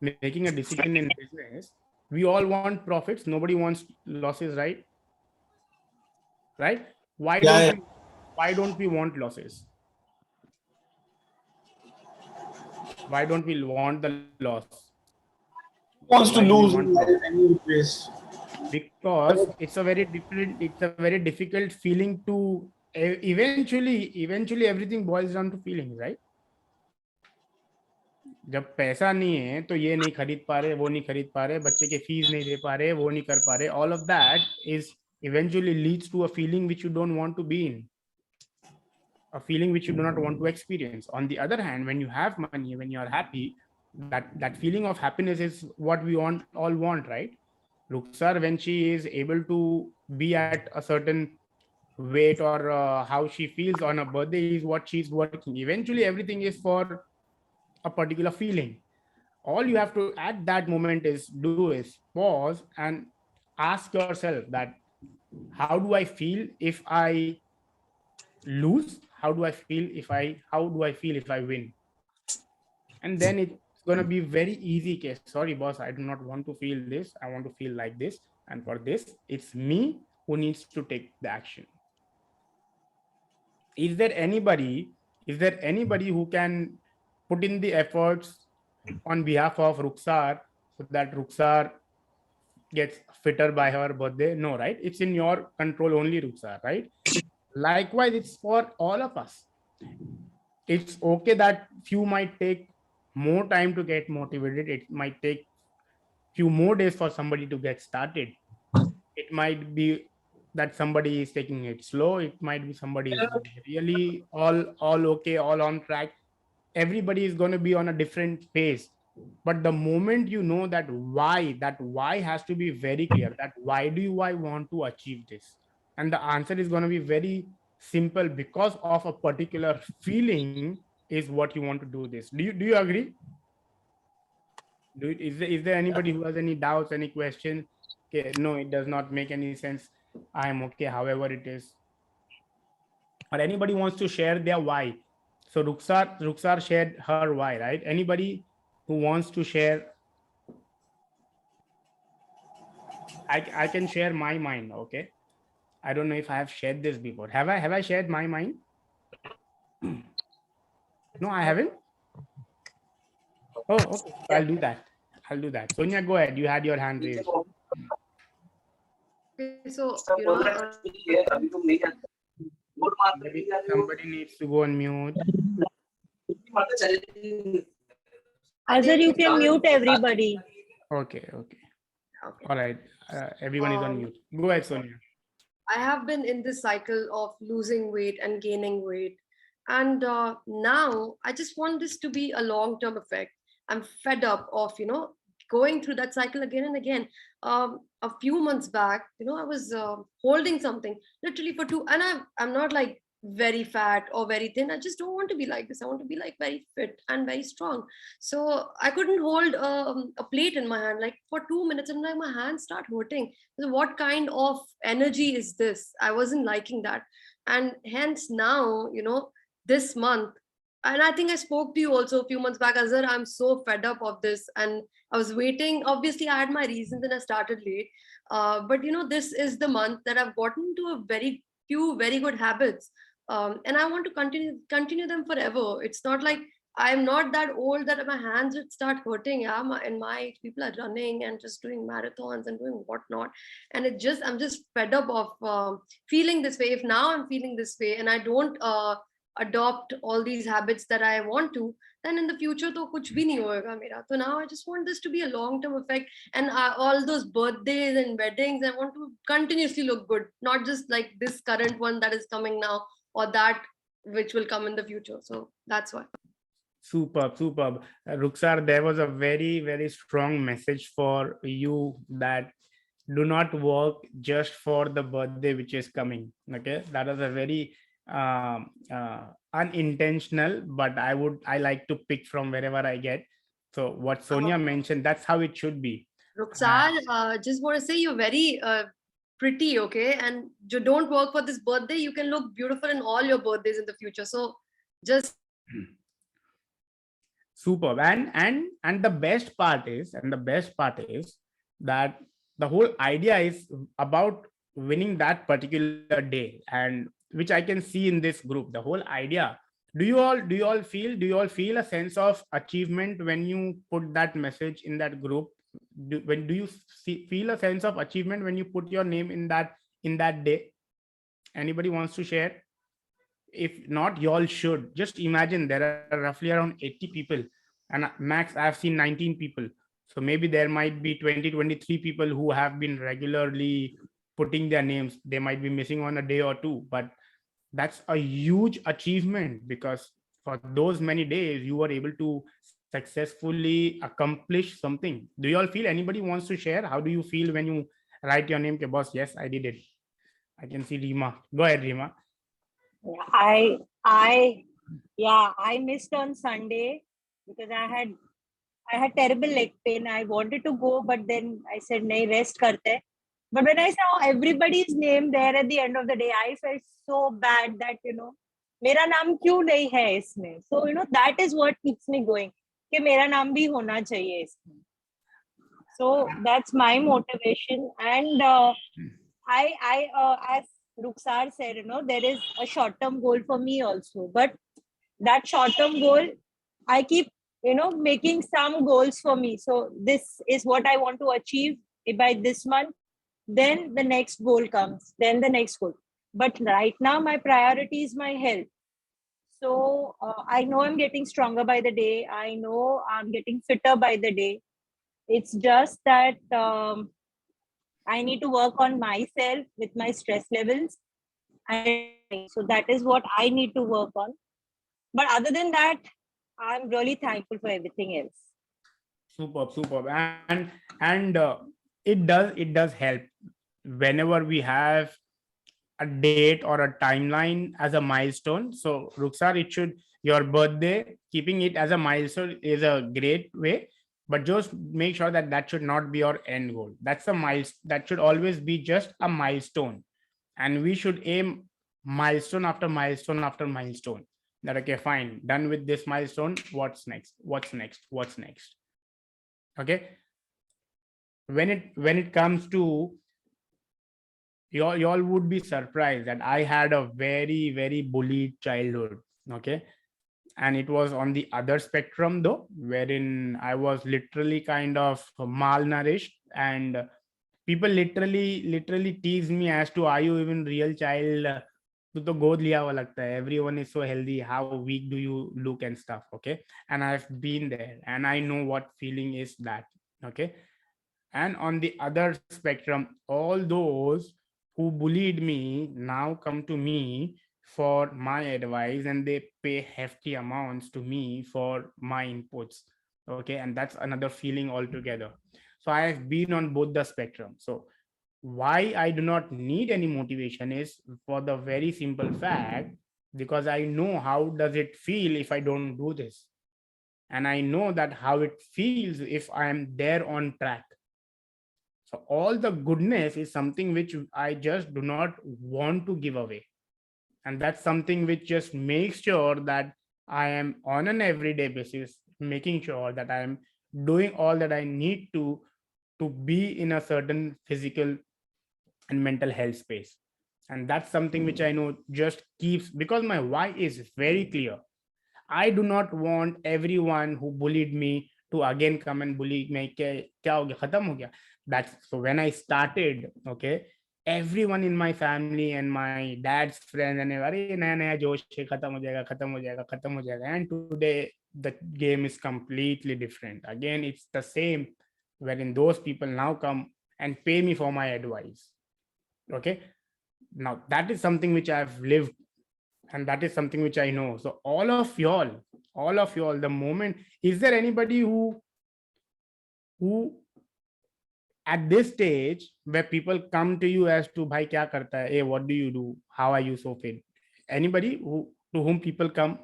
[SPEAKER 1] making a decision in business, we all want profits. Nobody wants losses, right? Right? Why don't we want losses? Why don't we want the loss?
[SPEAKER 2] Wants to lose.
[SPEAKER 1] Because it's a very difficult feeling to eventually everything boils down to feelings, right? जब पैसा नहीं है तो ये नहीं खरीद पा रहे, वो नहीं खरीद पा रहे, बच्चे के फीस नहीं दे पा रहे, वो नहीं कर पा रहे, all of that is eventually leads to a feeling which you don't want to be in, a feeling which you do not want to experience. On the other hand, when you have money, when you are happy, that feeling of happiness is what we all want, right? Ruksar, when she is able to be at a certain weight or how she feels on a birthday is what she's working. Eventually everything is for a particular feeling. All you have to at that moment is pause and ask yourself that how do I feel if I lose? How do I feel if I win? And then it's going to be very easy case. Sorry, boss, I do not want to feel this. I want to feel like this. And for this, it's me who needs to take the action. Is there anybody who can put in the efforts on behalf of Ruksar so that Ruksar gets fitter by her birthday? No, right? It's in your control only, Ruksar, right? Likewise, it's for all of us. It's okay that few might take more time to get motivated. It might take few more days for somebody to get started. It might be that somebody is taking it slow. It might be somebody is really all okay, all on track. Everybody is going to be on a different pace. But the moment you know that why has to be very clear, that why do I want to achieve this? And the answer is going to be very simple, because of a particular feeling is what you want to do this. Do you agree? Is there anybody who has any doubts, any questions? Okay, no, it does not make any sense. I am okay, however it is. Or anybody wants to share their why. So Ruksar shared her why, right? Anybody who wants to share? I can share my mind. Okay. I don't know if I have shared this before. Have I shared my mind? No, I haven't. Oh, okay. I'll do that. Sonia, go ahead. You had your hand raised.
[SPEAKER 3] Okay, so you know,
[SPEAKER 1] Maybe somebody needs to go on mute.
[SPEAKER 5] Azhar, you can mute everybody.
[SPEAKER 1] Okay.
[SPEAKER 3] Okay.
[SPEAKER 1] All right. Everyone is on mute. Go ahead, Sonia.
[SPEAKER 3] I have been in this cycle of losing weight and gaining weight. And now I just want this to be a long-term effect. I'm fed up of, going through that cycle again and again. A few months back, I was holding something literally for and I'm not like very fat or very thin. I just don't want to be like this. I want to be like very fit and very strong. So I couldn't hold a plate in my hand like for 2 minutes, and like my hands start hurting. So what kind of energy is this? I wasn't liking that. And hence now, this month, and I think I spoke to you also a few months back, Azhar, I'm so fed up of this. And I was waiting. Obviously, I had my reasons and I started late. But this is the month that I've gotten to a very few very good habits. And I want to continue them forever. It's not like I'm not that old that my hands would start hurting. Yeah, in my age, people are running and just doing marathons and doing whatnot. And I'm just fed up of feeling this way. If now I'm feeling this way and I don't adopt all these habits that I want to, then in the future to kuch bhi nahi hoega mera. So now I just want this to be a long-term effect, and all those birthdays and weddings, I want to continuously look good, not just like this current one that is coming now or that which will come in the future. So that's why.
[SPEAKER 1] Superb. Ruksar, there was a very, very strong message for you that do not work just for the birthday which is coming. Okay, that is a very unintentional, but I like to pick from wherever I get. So what Sonia mentioned, that's how it should be.
[SPEAKER 3] Ruksar, just want to say you're very pretty, okay? And you don't work for this birthday, you can look beautiful in all your birthdays in the future. So just
[SPEAKER 1] superb. And the best part is that the whole idea is about winning that particular day, and which I can see in this group. The whole idea. Do you all feel a sense of achievement when you put that message in that group? Do you feel a sense of achievement when you put your name in that day? Anybody wants to share? If not, you all should. Just imagine there are roughly around 80 people, and max I've seen 19 people. So maybe there might be 23 people who have been regularly putting their names. They might be missing on a day or two, but that's a huge achievement, because for those many days you were able to successfully accomplish something. Do you all feel? Anybody wants to share? How do you feel when you write your name? Okay, boss, yes, I did it. I can see Rima. Go ahead, Rima.
[SPEAKER 5] I missed on Sunday because I had terrible leg pain. I wanted to go, but then I said, "Nahi, rest karte." But when I saw everybody's name there at the end of the day, I felt so bad that, mera naam kyun nahi hai isme? So, that is what keeps me going. Ke mera naam bhi hona chahiye isme. So that's my motivation. And as Ruksar said, there is a short-term goal for me also. But that short-term goal, I keep, making some goals for me. So this is what I want to achieve by this month. Then the next goal comes, then the next goal. But right now, my priority is my health. So I know I'm getting stronger by the day. I know I'm getting fitter by the day. It's just that I need to work on myself with my stress levels. And so that is what I need to work on. But other than that, I'm really thankful for everything else.
[SPEAKER 1] Superb. And it does help whenever we have a date or a timeline as a milestone. So Ruksar, your birthday, keeping it as a milestone is a great way, but just make sure that should not be your end goal. That should always be just a milestone, and we should aim milestone after milestone after milestone. that, okay, fine, done with this milestone, what's next, what's next, what's next. Okay, when it comes to y'all would be surprised that I had a very bullied childhood. Okay, and it was on the other spectrum though, wherein I was literally kind of malnourished, and people literally tease me as to, are you even real child? तू तो गोद लिया हुआ लगता है, everyone is so healthy, how weak do you look and stuff. Okay, and I've been there and I know what feeling is that. Okay, and on the other spectrum, all those who bullied me now come to me for my advice, and they pay hefty amounts to me for my inputs. Okay, and that's another feeling altogether. So I have been on both the spectrum. So why I do not need any motivation is for the very simple fact, because I know how does it feel if I don't do this, and I know that how it feels if I am there on track. So all the goodness is something which I just do not want to give away. And that's something which just makes sure that I am on an everyday basis, making sure that I am doing all that I need to be in a certain physical and mental health space. And that's something which I know just keeps, because my why is very clear. I do not want everyone who bullied me to again come and bully me. Kya ho gaya? Khatam ho gaya? That's so when I started, okay, everyone in my family and my dad's friends and everybody, naya josh hai, khatam ho jayega, khatam ho jayega, khatam ho jayega. And today the game is completely different. Again, it's the same, wherein those people now come and pay me for my advice. Okay, now that is something which I've lived, and that is something which I know. So all of y'all, the moment, is there anybody who at this stage where people come to you as to, bhai kya karta hai, hey, what do you do, how are you so fit? Anybody to whom people come?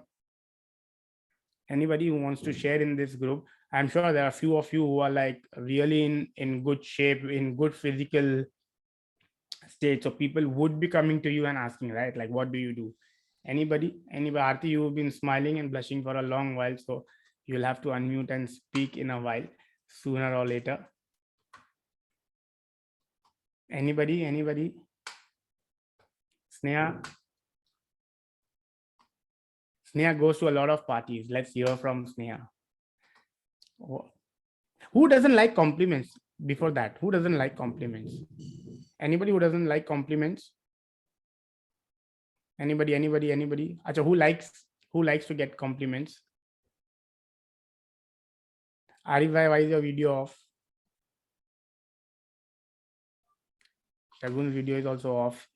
[SPEAKER 1] Anybody who wants to share in this group? I'm sure there are a few of you who are like really in good shape, in good physical state. So people would be coming to you and asking, right, like, what do you do? Anybody? Aarti, you've been smiling and blushing for a long while, so you'll have to unmute and speak in a while, sooner or later. Anybody? Sneha goes to a lot of parties. Let's hear from Sneha. Who doesn't like compliments? Before that, who doesn't like compliments? Anybody who doesn't like compliments? Anybody? Acha, who likes to get compliments? Arif bhai, why is your video off? Shagun's video is also off.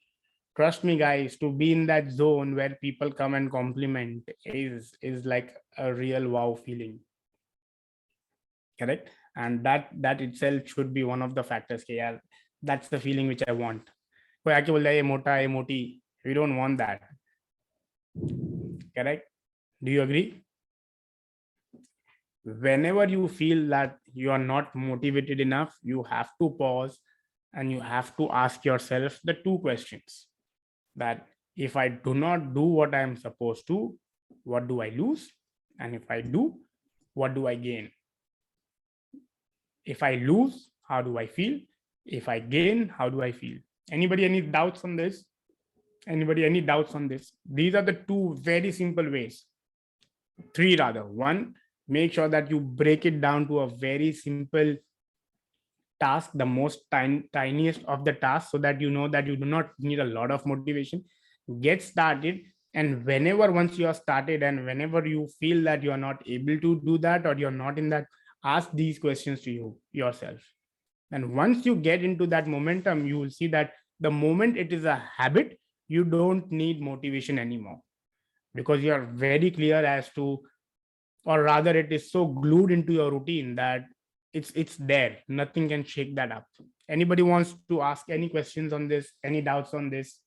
[SPEAKER 1] Trust me, guys, to be in that zone where people come and compliment is like a real wow feeling. Correct? And that itself should be one of the factors. Yeah, that's the feeling which I want. We don't want that. Correct? Do you agree? Whenever you feel that you are not motivated enough, you have to pause and you have to ask yourself the two questions. That if I do not do what I am supposed to, what do I lose? And if I do, what do I gain? If I lose, how do I feel? If I gain, how do I feel? Anybody any doubts on this? Anybody any doubts on this? These are the two very simple ways. Three rather. One, make sure that you break it down to a very simple task, the most tiniest of the tasks, so that you know that you do not need a lot of motivation. Get started, and once you are started, and whenever you feel that you are not able to do that or you're not in that, ask these questions to yourself. And once you get into that momentum, you will see that the moment it is a habit, you don't need motivation anymore, because you are very clear as to, or rather it is so glued into your routine that it's there. Nothing can shake that up. Anybody wants to ask any questions on this? Any doubts on this?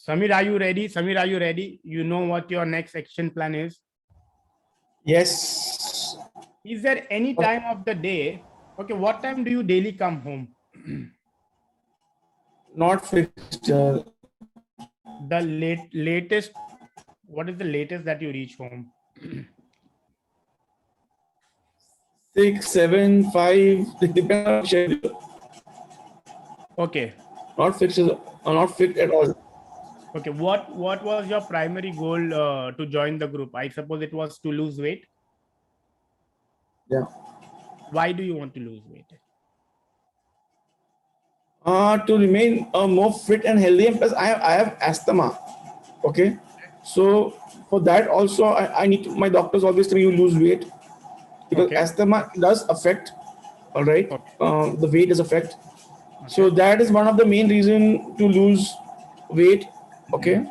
[SPEAKER 1] Samir, are you ready? You know what your next action plan is?
[SPEAKER 2] Yes.
[SPEAKER 1] Is there any time of the day? Okay, what time do you daily come home?
[SPEAKER 2] Not fixed.
[SPEAKER 1] The latest, what is the latest that you reach home?
[SPEAKER 2] 6, 7, 5. It depends on schedule.
[SPEAKER 1] Okay.
[SPEAKER 2] Not fixed. Not fixed at all.
[SPEAKER 1] Okay. What was your primary goal to join the group? I suppose it was to lose weight.
[SPEAKER 2] Yeah.
[SPEAKER 1] Why do you want to lose weight?
[SPEAKER 2] To remain more fit and healthy, and plus I have asthma. Okay, so for that also I need to, my doctors always tell me you lose weight because
[SPEAKER 1] Okay.
[SPEAKER 2] asthma does affect. All right,
[SPEAKER 1] Okay.
[SPEAKER 2] the weight does affect. So
[SPEAKER 1] Okay.
[SPEAKER 2] that is one of the main reason to lose weight. Okay,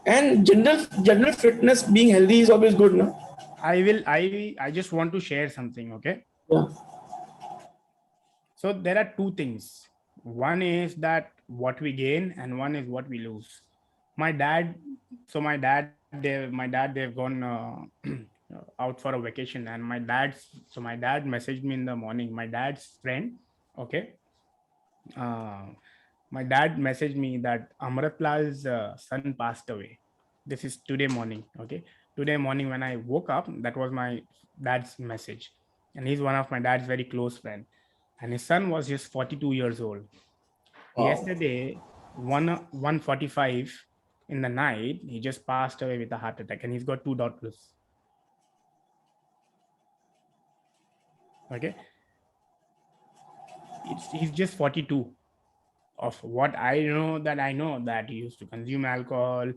[SPEAKER 2] and general fitness, being healthy is always good, no?
[SPEAKER 1] I just want to share something. Okay.
[SPEAKER 2] Yeah.
[SPEAKER 1] So there are two things. One is that what we gain, and one is what we lose. My dad, they've gone out for a vacation, and my dad messaged me in the morning. My dad's friend, okay. My dad messaged me that Amratla's son passed away. This is today morning, okay. Today morning when I woke up, that was my dad's message, and he's one of my dad's very close friend, and his son was just 42 years old.
[SPEAKER 2] Wow.
[SPEAKER 1] Yesterday, 1:45 in the night, he just passed away with a heart attack, and he's got 2 daughters. Okay, he's just 42. Of what I know that he used to consume alcohol,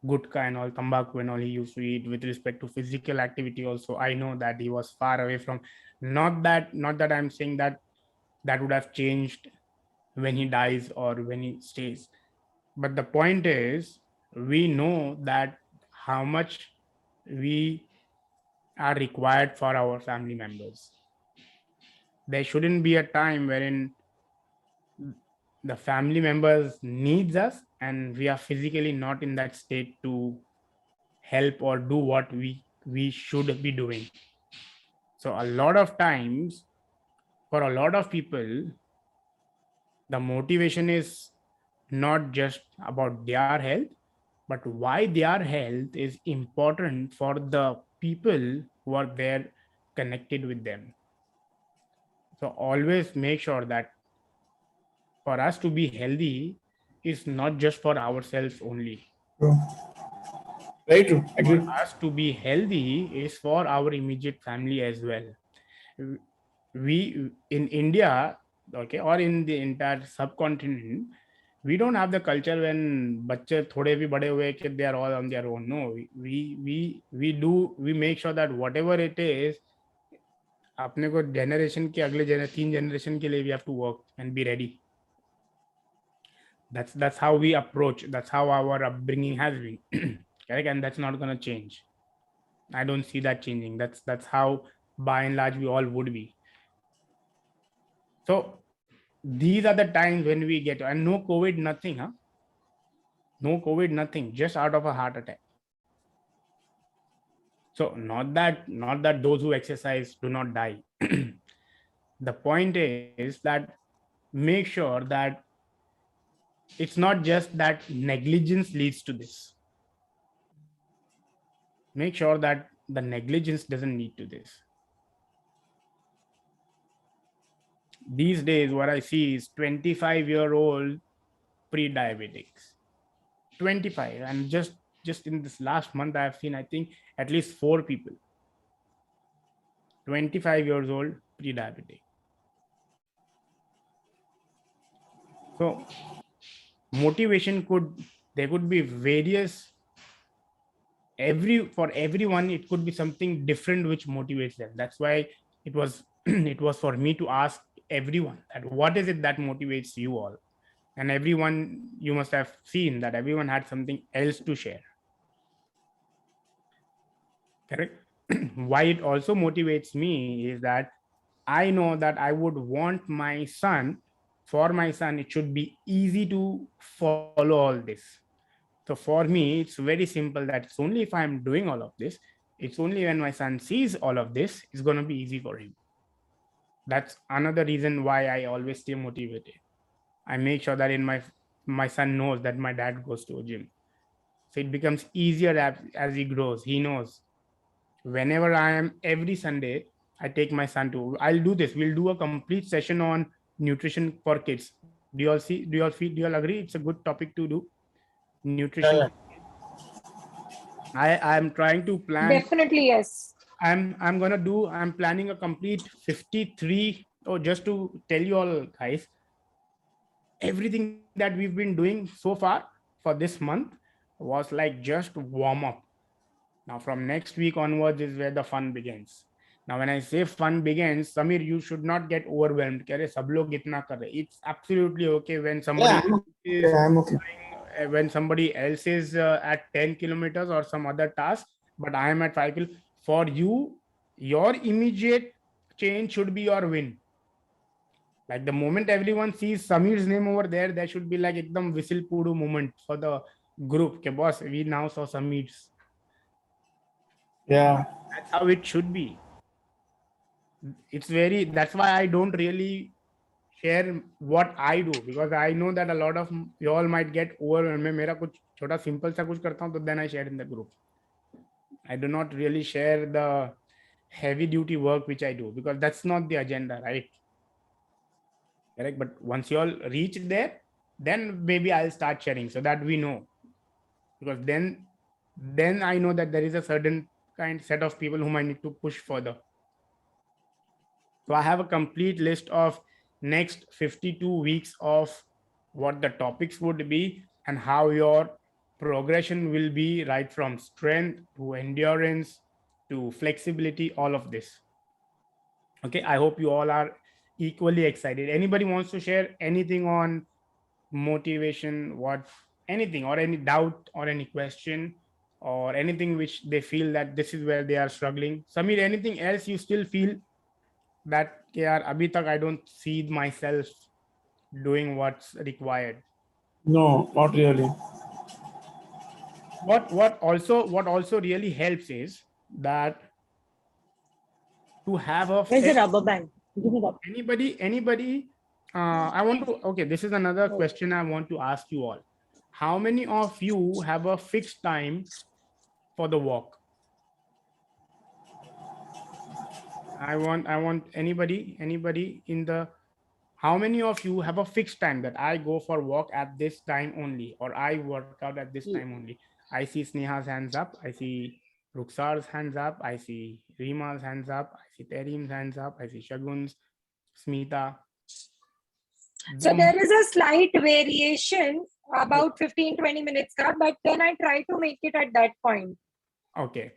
[SPEAKER 1] gutka and all, tobacco and all he used to eat. With respect to physical activity also, I know that he was far away from. Not that I'm saying that would have changed when he dies or when he stays, but the point is, we know that how much we are required for our family members. There shouldn't be a time wherein the family members needs us and we are physically not in that state to help or do what we should be doing. So a lot of times, for a lot of people, the motivation is not just about their health, but why their health is important for the people who are there connected with them. So always make sure that for us to be healthy is not just for ourselves only.
[SPEAKER 2] True. Very true. Agree.
[SPEAKER 1] For us to be healthy is for our immediate family as well. We in India, okay, or in the entire subcontinent, we don't have the culture when बच्चे थोड़े भी बड़े हुए कि they are all on their own. No, we make sure that whatever it is, अपने को generation के अगले 3 generation के लिए we have to work and be ready. That's how we approach. That's how our upbringing has been, correct, and that's not gonna change. I don't see that changing. That's how by and large we all would be. So these are the times when we get, and no COVID, nothing, huh? No COVID, nothing, just out of a heart attack. So not that those who exercise do not die. The point is that make sure that it's not just that negligence leads to this. Make sure that the negligence doesn't lead to this. These days, what I see is 25-year-old pre-diabetics. 25, and just in this last month, I have seen, I think, at least 4 people. 25 years old, pre-diabetic. So motivation there could be various, for everyone it could be something different which motivates them. That's why it was it was for me to ask everyone that what is it that motivates you all, and everyone, you must have seen that everyone had something else to share, correct? Why it also motivates me is that I know that I would want my son, it should be easy to follow all this. So for me, it's very simple that it's only if I'm doing all of this, it's only when my son sees all of this, it's going to be easy for him. That's another reason why I always stay motivated. I make sure that in my my son knows that my dad goes to a gym. So it becomes easier as he grows. He knows whenever I am, every Sunday, I take my son to, I'll do this. We'll do a complete session on nutrition for kids. Do you all see? Do you all feel? Do you all agree? It's a good topic to do. Nutrition.
[SPEAKER 2] Yeah.
[SPEAKER 1] I'm trying to plan.
[SPEAKER 10] Definitely, yes.
[SPEAKER 1] I'm planning a complete 53. Oh, just to tell you all guys, everything that we've been doing so far for this month was like just warm up. Now from next week onwards is where the fun begins. Now when I say fun begins, Samir, you should not get overwhelmed. Kare sab log itna kar rahe. It's absolutely okay when somebody
[SPEAKER 2] I'm okay.
[SPEAKER 1] when somebody else is at 10 kilometers or some other task, but I am at 5 kilometers. For you, your immediate change should be your win. Like the moment everyone sees Samir's name over there, there should be like ekdam whistle pudu moment for the group. Okay, boss, we now saw Samir's.
[SPEAKER 2] Yeah.
[SPEAKER 1] That's how it should be. That's why I don't really share what I do, because I know that a lot of you all might get overwhelmed. मैं मेरा कुछ छोटा simple सा कुछ करता हूँ तो then I share in the group. I do not really share the heavy duty work which I do, because that's not the agenda, right? Correct. But once you all reach there, then maybe I'll start sharing so that we know, because then I know that there is a certain kind set of people whom I need to push further. So I have a complete list of next 52 weeks of what the topics would be and how your progression will be, right from strength to endurance to flexibility, all of this. Okay, I hope you all are equally excited. Anybody wants to share anything on motivation, anything, or any doubt or any question or anything which they feel that this is where they are struggling? Samir, anything else you still feel that yaar, abhi tak I don't see myself doing what's required?
[SPEAKER 2] No, not really.
[SPEAKER 1] What also really helps is that to have a
[SPEAKER 5] Where's the rubber band? Give me that.
[SPEAKER 1] anybody I want to, okay, this is another question I want to ask you all. How many of you have a fixed time for the walk? I want anybody in the, how many of you have a fixed time that I go for walk at this time only, or I work out at this time only? I see Sneha's hands up. I see Ruksar's hands up. I see Rima's hands up. I see Terim's hands up. I see Shagun's, Smita.
[SPEAKER 10] So there is a slight variation, about 15-20 minutes, but then I try to make it at that point.
[SPEAKER 1] Okay.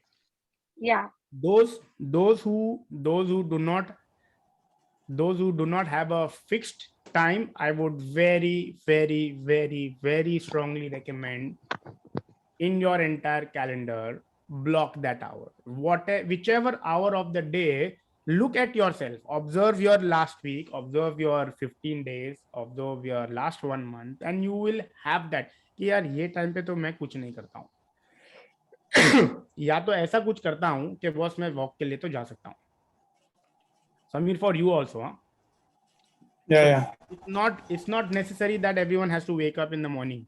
[SPEAKER 10] Yeah.
[SPEAKER 1] Those who do not have a fixed time, I would very, very, very, very strongly recommend in your entire calendar, block that hour. Whichever hour of the day, look at yourself, observe your last week, observe your 15 days, observe your last 1 month, and you will have that कि यार ये time पे तो मैं कुछ नहीं करता हूँ या तो ऐसा कुछ करता हूँ कि बॉस मैं वॉक के लिए तो जा सकता हूँ. Samir, for you also, huh?
[SPEAKER 2] Yeah.
[SPEAKER 1] It's not necessary that everyone has to wake up in the morning.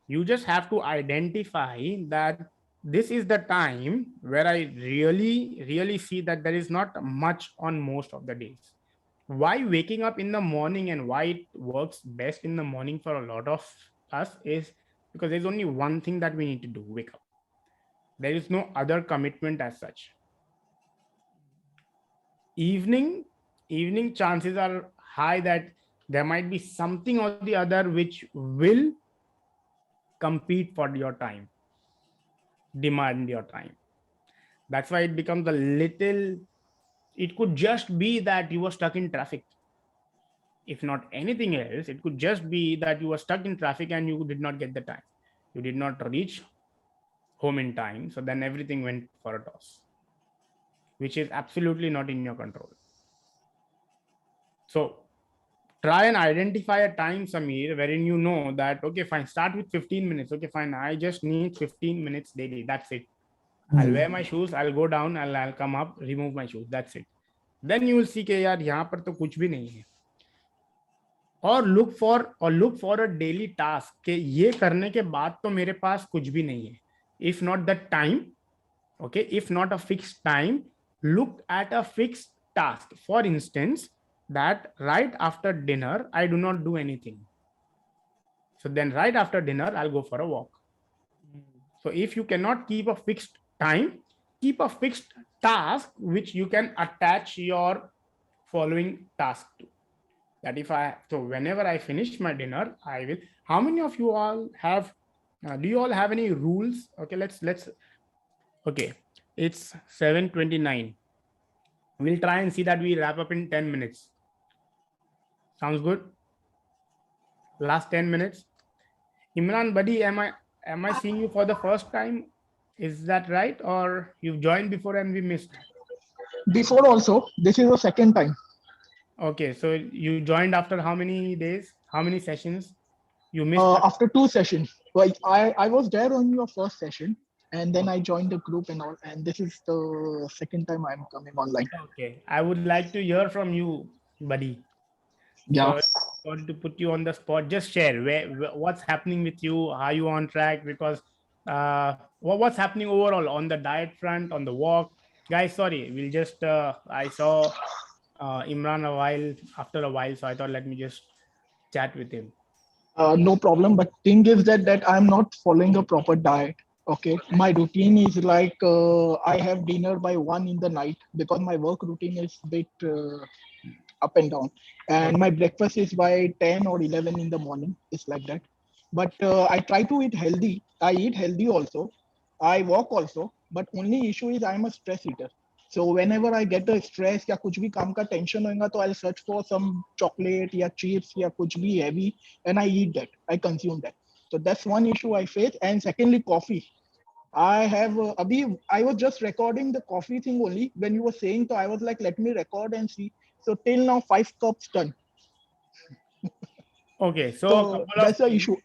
[SPEAKER 1] You just have to identify that this is the time where I really, really see that there is not much on most of the days. Why waking up in the morning and why it works best in the morning for a lot of us is because there's only one thing that we need to do: wake up. There is no other commitment as such. Evening chances are high that there might be something or the other which will compete for your time, demand your time. That's why it becomes it could just be that you were stuck in traffic. If not anything else, it could just be that you were stuck in traffic and you did not get the time. You did not reach home in time. So then everything went for a toss, which is absolutely not in your control. So try and identify a time, Samir, wherein you know that, okay, fine, start with 15 minutes. Okay, fine, I just need 15 minutes daily. That's it. I'll wear my shoes, I'll go down, I'll come up, remove my shoes. That's it. Then you will see कि यार यहाँ पर तो कुछ भी नहीं है. और look for a daily task कि ये करने के बाद तो मेरे पास कुछ भी नहीं है. If not the time, okay, if not a fixed time, look at a fixed task. For instance, that right after dinner I do not do anything, so then right after dinner I'll go for a walk. So if you cannot keep a fixed time, keep a fixed task which you can attach your following task to. That if so whenever I finish my dinner, I will. How many of you all have? Do you all have any rules? Okay, let's. Okay, it's 7:29. We'll try and see that we wrap up in 10 minutes. Sounds good? Last 10 minutes. Imran, buddy, am I seeing you for the first time? Is that right? Or you've joined before and we missed?
[SPEAKER 12] Before also, this is the second time.
[SPEAKER 1] Okay, so you joined after how many days? How many sessions? You missed
[SPEAKER 12] after 2 sessions. Well, I was there on your first session, and then I joined the group and all. And this is the second time I'm coming online.
[SPEAKER 1] Okay, I would like to hear from you, buddy.
[SPEAKER 12] Yeah.
[SPEAKER 1] So I want to put you on the spot. Just share what's happening with you. Are you on track? Because what's happening overall on the diet front, on the walk, guys? Sorry, we'll just. I saw Imran after a while, so I thought let me just chat with him.
[SPEAKER 12] No problem, but thing is that I'm not following a proper diet. Okay, my routine is like I have dinner by 1 in the night because my work routine is a bit up and down, and my breakfast is by 10 or 11 in the morning. It's like that. But I try to eat healthy. I eat healthy also. I walk also. But only issue is I'm a stress eater. So whenever I get a stress या कुछ भी काम का tension होगा तो I'll search for some chocolate या chips या कुछ भी heavy and I eat that. I consume that. So that's one issue I face. And secondly, coffee. I have I was just recording the coffee thing only when you were saying, so I was like, let me record and see. So till now 5 cups done.
[SPEAKER 1] Okay, so
[SPEAKER 12] that's the issue.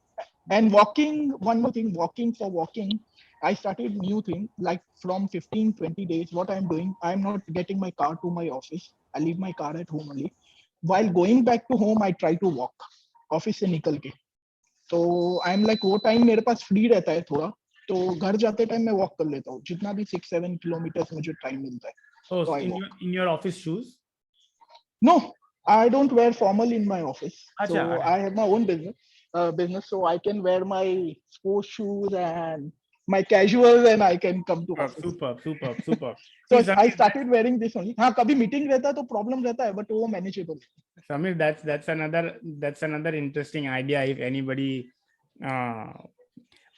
[SPEAKER 12] And walking, one more thing, walking, I started new thing like from 15-20 days. What I'm doing, I'm not getting my car to my office. I leave my car at home only. While going back to home, I try to walk office से निकल के. So I'm like वो time मेरे पास free रहता है थोड़ा. तो घर जाते टाइम मैं walk कर लेता हूँ. जितना भी 6-7 kilometers मुझे time मिलता है.
[SPEAKER 1] Oh,
[SPEAKER 12] so
[SPEAKER 1] in your office shoes?
[SPEAKER 12] No, I don't wear formal in my office.
[SPEAKER 1] Achha,
[SPEAKER 12] So
[SPEAKER 1] okay.
[SPEAKER 12] I have my own business, so I can wear my sports shoes and my casual, and I can come to office.
[SPEAKER 1] Super.
[SPEAKER 12] So
[SPEAKER 1] See,
[SPEAKER 12] I started wearing this only. हाँ, कभी meeting रहता है तो problem रहता है, but वो manageable.
[SPEAKER 1] Samir, that's another interesting idea if anybody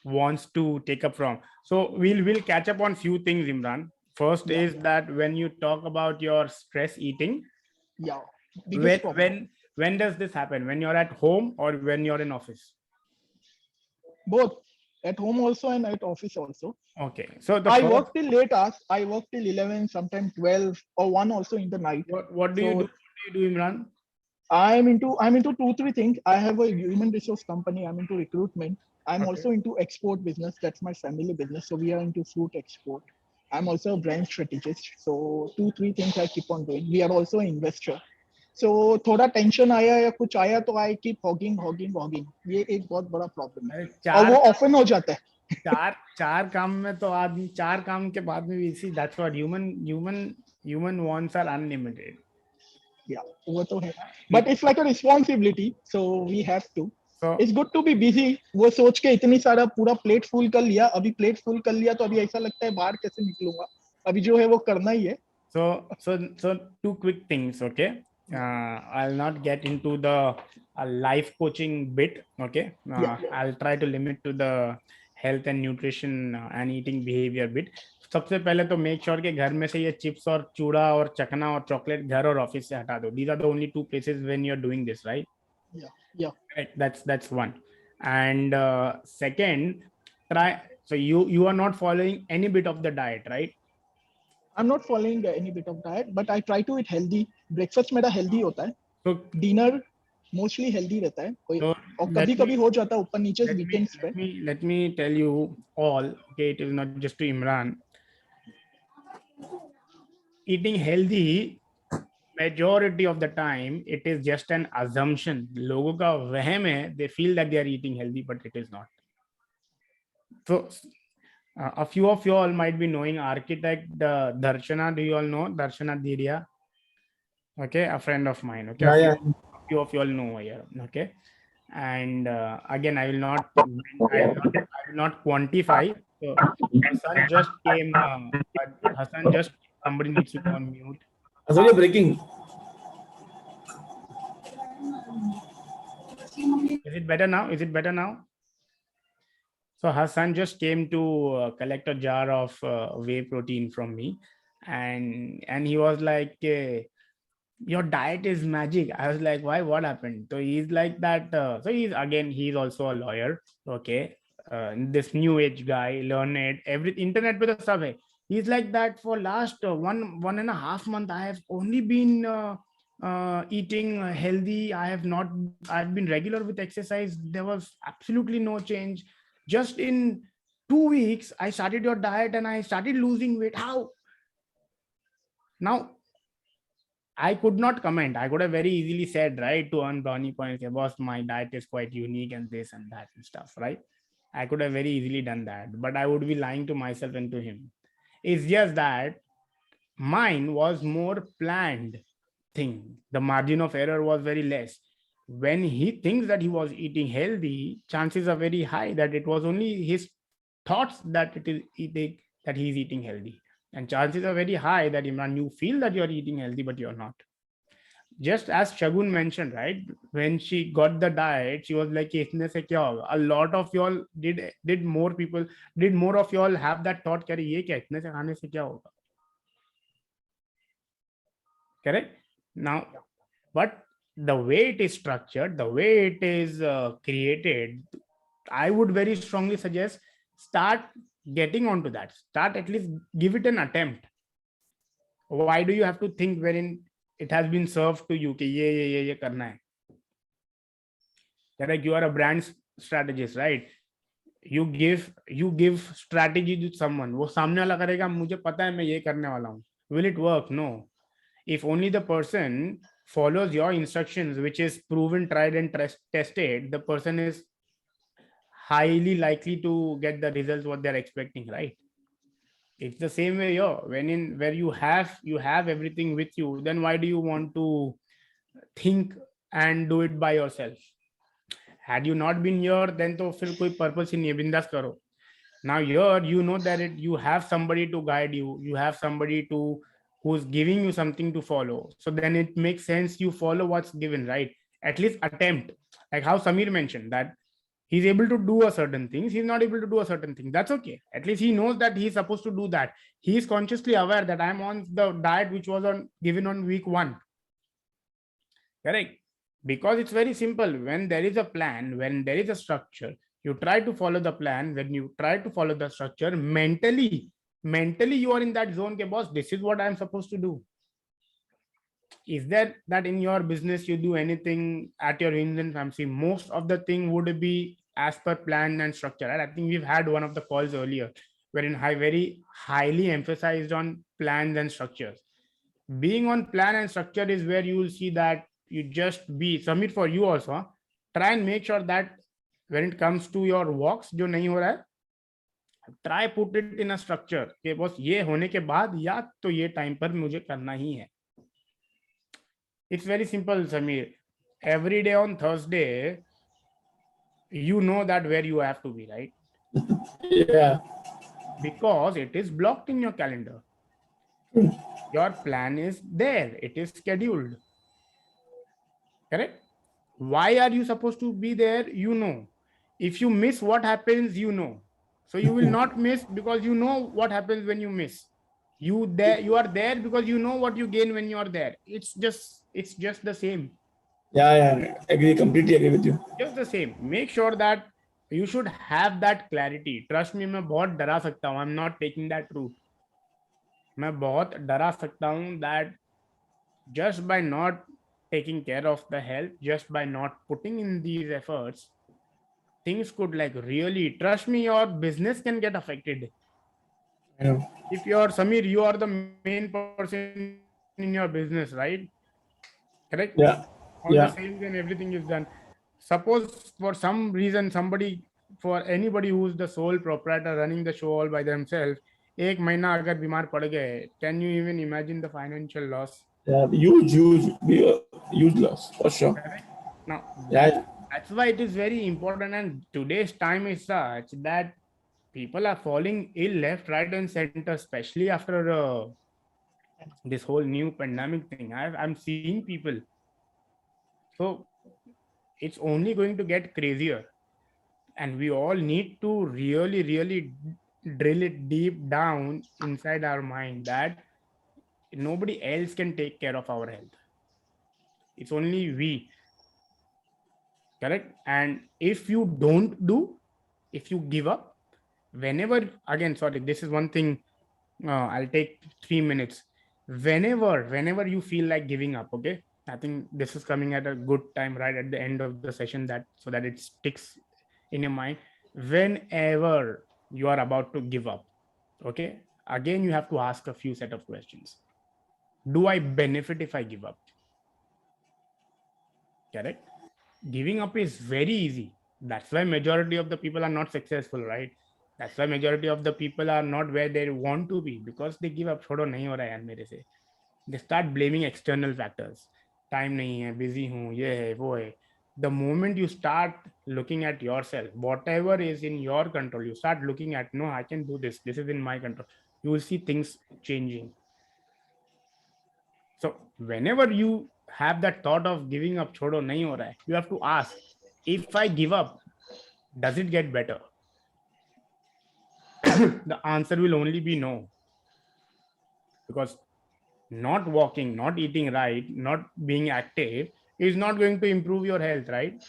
[SPEAKER 1] wants to take up from. So we'll catch up on few things, Imran. First is that when you talk about your stress eating,
[SPEAKER 12] yeah,
[SPEAKER 1] when does this happen? When you're at home or when you're in office?
[SPEAKER 12] Both, at home also and at office also.
[SPEAKER 1] Okay, so
[SPEAKER 12] I work till late hours. I work till 11, sometimes 12 or 1 also in the night.
[SPEAKER 1] What do you do, Imran?
[SPEAKER 12] I'm into 2-3 things. I have a human resource company. I'm into recruitment. I'm also into export business. That's my family business. So we are into fruit export. I'm also a brand strategist. So 2-3 things I keep on doing. We are also an investor. So थोड़ा tension आया या कुछ आया तो I keep hogging. ये एक बहुत बड़ा प्रॉब्लम है और वो often हो जाता है.
[SPEAKER 1] चार काम में तो आदमी 4 काम के बाद में भी see that's what human wants are unlimited.
[SPEAKER 12] Yeah, वो तो है. But it's like a responsibility, so we have to. So it's good to be busy. वो सोच के इतनी सारा पूरा प्लेट फुल कर लिया. अभी प्लेट फुल कर लिया तो अभी ऐसा लगता है बाहर कैसे निकलूंगा. अभी जो है वो करना ही है.
[SPEAKER 1] So 2 quick things, okay? I'll not get into the life coaching bit, okay? I'll try to limit to the health and nutrition and eating behavior bit. सबसे पहले तो make sure कि घर में से ये चिप्स और चूड़ा और चखना और चॉकलेट घर और ऑफिस से हटा दो. These are the only 2 places when you're doing this, right?
[SPEAKER 12] Yeah.
[SPEAKER 1] Right, that's one. And second, try. So you are not following any bit of the diet, right?
[SPEAKER 12] I'm not following any bit of diet, but I try to eat healthy. Breakfast मेरा healthy होता है.
[SPEAKER 1] So
[SPEAKER 12] dinner mostly healthy रहता है. और कभी-कभी हो जाता है ऊपर नीचे weekends पे.
[SPEAKER 1] Let me tell you all, okay, it is not just to Imran. Eating healthy, majority of the time it is just an assumption. लोगों का वहम है, they feel that they are eating healthy, but it is not. So a few of you all might be knowing architect Darshana. Do you all know Darshana Diria? Okay, a friend of mine. Okay,
[SPEAKER 2] Yeah,
[SPEAKER 1] a few of you all know here. Okay, and again, I will not quantify. So Hassan just came. Hassan just, somebody needs to go on mute.
[SPEAKER 2] So you're breaking.
[SPEAKER 1] Is it better now? Is it better now? So Hassan just came to collect a jar of whey protein from me, and he was like, your diet is magic. I was like, why? What happened? So he's like that. So he's also a lawyer. Okay, this new age guy, learned every internet with the stuff. He's like that for last 1.5 months. I have only been eating healthy. I've been regular with exercise. There was absolutely no change. Just in 2 weeks, I started your diet and I started losing weight. How? Now, I could not comment. I could have very easily said, right, to earn brownie points, boss, my diet is quite unique and this and that and stuff, right? I could have very easily done that, but I would be lying to myself and to him. It's just that mine was more planned thing. The margin of error was very less. When he thinks that he was eating healthy, chances are very high that it was only his thoughts that that he's eating healthy. And chances are very high that Imran, you feel that you're eating healthy, but you're not. Just as Shagun mentioned, right? When she got the diet, she was like, "Itne se kya hoga?" A lot of y'all did more of y'all have that thought, "Kare ye kya? Itne se khane se kya hoga?" Correct? Now, but the way it is structured, the way it is created, I would very strongly suggest start getting onto that. Start at least give it an attempt. Why do you have to think wherein it has been served to you? Ye karna hai. Like you are a brand strategist, right? You give strategy to someone. वो सामने वाला करेगा, मुझे पता है मैं ये करने वाला हूँ. Will it work? No. If only the person follows your instructions, which is proven, tried and tested, the person is highly likely to get the results what they're expecting, right? It's the same way here. Where you have everything with you, then why do you want to think and do it by yourself? Had you not been here, then to fir koi purpose hi nahi hai, bindas karo. Now here you know that you have somebody to guide you, you have somebody who's giving you something to follow. So then it makes sense you follow what's given, right? At least attempt. Like how Samir mentioned that he's able to do a certain things, he's not able to do a certain thing. That's okay. At least he knows that he's supposed to do that. He is consciously aware that I'm on the diet which was given on week 1. Correct? Because it's very simple. When there is a plan, when there is a structure, you try to follow the plan. When you try to follow the structure, mentally you are in that zone. Okay, boss, this is what I'm supposed to do. Is there that in your business you do anything at your whims and fancy? Most of the thing would be as per plan and structure. Right? I think we've had one of the calls earlier wherein I very highly emphasized on plans and structures. Being on plan and structure is where you will see that you just be. Samir, for you also, try and make sure that when it comes to your walks, जो नहीं हो रहा है, try put it in a structure. कि बस ये होने के बाद या तो ये टाइम पर मुझे करना ही है. It's very simple, Samir. Every day on Thursday, you know that where you have to be, right?
[SPEAKER 2] Yeah.
[SPEAKER 1] Because it is blocked in your calendar. Your plan is there. It is scheduled. Correct? Why are you supposed to be there? You know. If you miss, what happens? You know. So you will not miss because you know what happens when you miss. You are there because you know what you gain when you are there. It's just the same.
[SPEAKER 2] Yeah. Completely agree with you.
[SPEAKER 1] Just the same. Make sure that you should have that clarity. Trust me, मैं बहुत डरा सकता हूँ. I'm not taking that route. मैं बहुत डरा सकता हूँ that just by not taking care of the health, just by not putting in these efforts, things could like really, trust me, your business can get affected.
[SPEAKER 2] Yeah.
[SPEAKER 1] If you're Samir, you are the main person in your business, right? correct?
[SPEAKER 2] Yeah.
[SPEAKER 1] All
[SPEAKER 2] Yeah.
[SPEAKER 1] the sales and everything is done. Suppose for some reason for anybody who's the sole proprietor running the show all by themselves, एक महीना अगर बीमार पड़ गए, can you even imagine the financial loss?
[SPEAKER 2] Yeah. Huge loss for sure.
[SPEAKER 1] Correct? Now
[SPEAKER 2] Yeah.
[SPEAKER 1] that's why it is very important, and today's time is such that people are falling ill left, right, and center, especially after this whole new pandemic thing. I'm seeing people. So it's only going to get crazier, and we all need to really drill it deep down inside our mind that nobody else can take care of our health. It's only we. Correct? And if you don't do, if you give up, whenever, again, sorry, this is one thing, I'll take 3 minutes. Whenever you feel like giving up, okay, I think this is coming at a good time right at the end of the session, that so that it sticks in your mind. Whenever you are about to give up, okay, again you have to ask a few set of questions. Do I benefit if I give up? Correct? Giving up is very easy. That's why majority of the people are not successful, right? That's why majority of the people are not where they want to be, because they give up. छोड़ो नहीं हो रहा है यार मेरे से. They start blaming external factors. Time नहीं है, busy हूँ, ये है, वो है. The moment you start looking at yourself, whatever is in your control, you start looking at, no, I can do this. This is in my control. You will see things changing. So whenever you have that thought of giving up, छोड़ो नहीं हो रहा है, you have to ask, if I give up, does it get better? The answer will only be no. Because not walking, not eating right, not being active is not going to improve your health, right?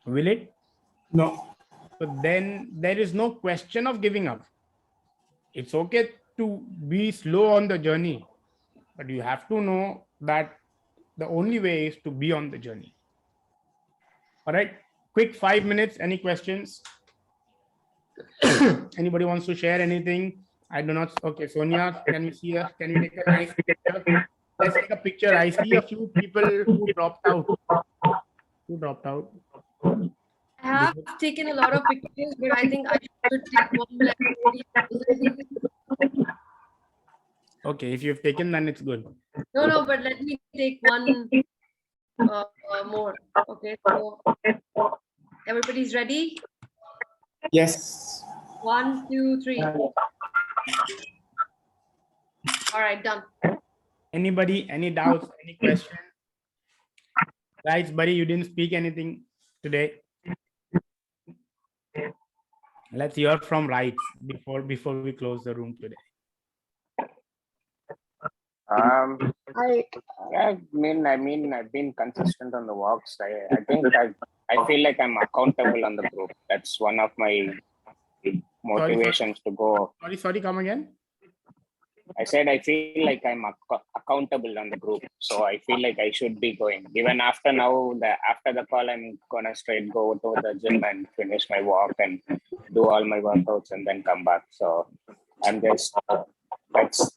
[SPEAKER 1] Will it?
[SPEAKER 2] No.
[SPEAKER 1] So then there is no question of giving up. It's okay to be slow on the journey, but you have to know that the only way is to be on the journey. All right, quick 5 minutes. Any questions? Anybody wants to share anything? I do not. Okay, Sonia, can we see her? Can we take a nice picture? Let's take a picture. I see a few people who dropped out. Who dropped out?
[SPEAKER 3] I have taken a lot of pictures, but I think I should take one left.
[SPEAKER 1] Okay, if you've taken, then it's good.
[SPEAKER 3] No, but let me take one more. Okay, so everybody's ready?
[SPEAKER 2] Yes.
[SPEAKER 3] 1, 2, 3. All right, done.
[SPEAKER 1] Anybody, any doubts, any questions? Guys, buddy, you didn't speak anything today. Let's hear from Rights before we close the room today.
[SPEAKER 13] I've been consistent on the walks. I think I feel like I'm accountable on the group. That's one of my motivations to go.
[SPEAKER 1] Sorry, come again.
[SPEAKER 13] I said I feel like I'm accountable on the group, so I feel like I should be going. Even after the call, I'm gonna straight go to the gym and finish my walk and do all my workouts and then come back. So I'm just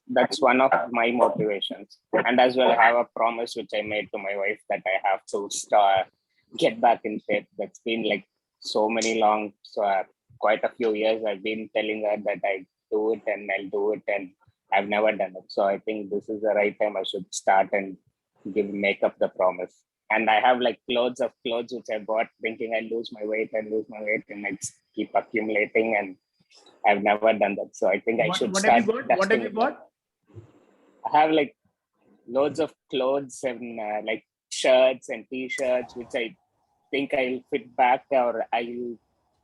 [SPEAKER 13] that's one of my motivations, and as well I have a promise which I made to my wife that I have to get back in shape. That's been like so many quite a few years I've been telling her that I do it and I'll do it, and I've never done it. So I think this is the right time I should start and make up the promise. And I have like loads of clothes which I bought thinking I'll lose my weight, and it's keep accumulating, and I've never done that. So I think I should start.
[SPEAKER 1] What have you bought?
[SPEAKER 13] I have like loads of clothes and like shirts and t-shirts, which I think I'll fit back, or I'll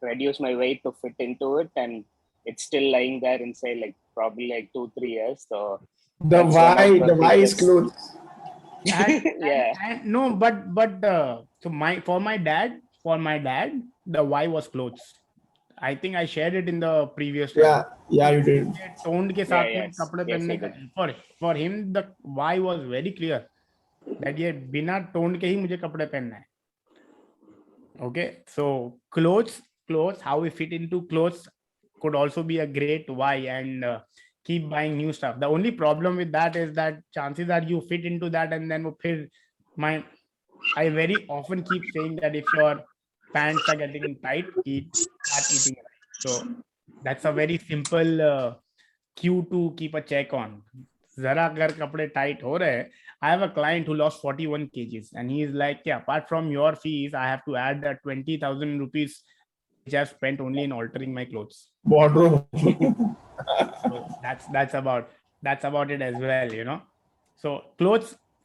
[SPEAKER 13] reduce my weight to fit into it, and it's still lying there in say like probably like 2-3 years. So
[SPEAKER 2] the why is clothes.
[SPEAKER 1] Yeah. No, but so for my dad, the why was clothes. I think I shared it in the previous.
[SPEAKER 2] Yeah, you did.
[SPEAKER 1] Toned के साथ में कपड़े पहनने का. For him the why was very clear that ये बिना toned के ही मुझे कपड़े पहनना है. Okay, so clothes, how we fit into clothes could also be a great why. And keep buying new stuff. The only problem with that is that chances are you fit into that, and then I very often keep saying that if your pants are getting tight, start eating right. So that's a very simple cue to keep a check on. Zara agar kapde tight ho rahe, I have a client who lost 41 kgs, and he is like, yeah, apart from your fees, I have to add 20,000 rupees which I've spent only in altering my clothes.
[SPEAKER 2] Wardrobe.
[SPEAKER 1] So that's about it as well, you know. So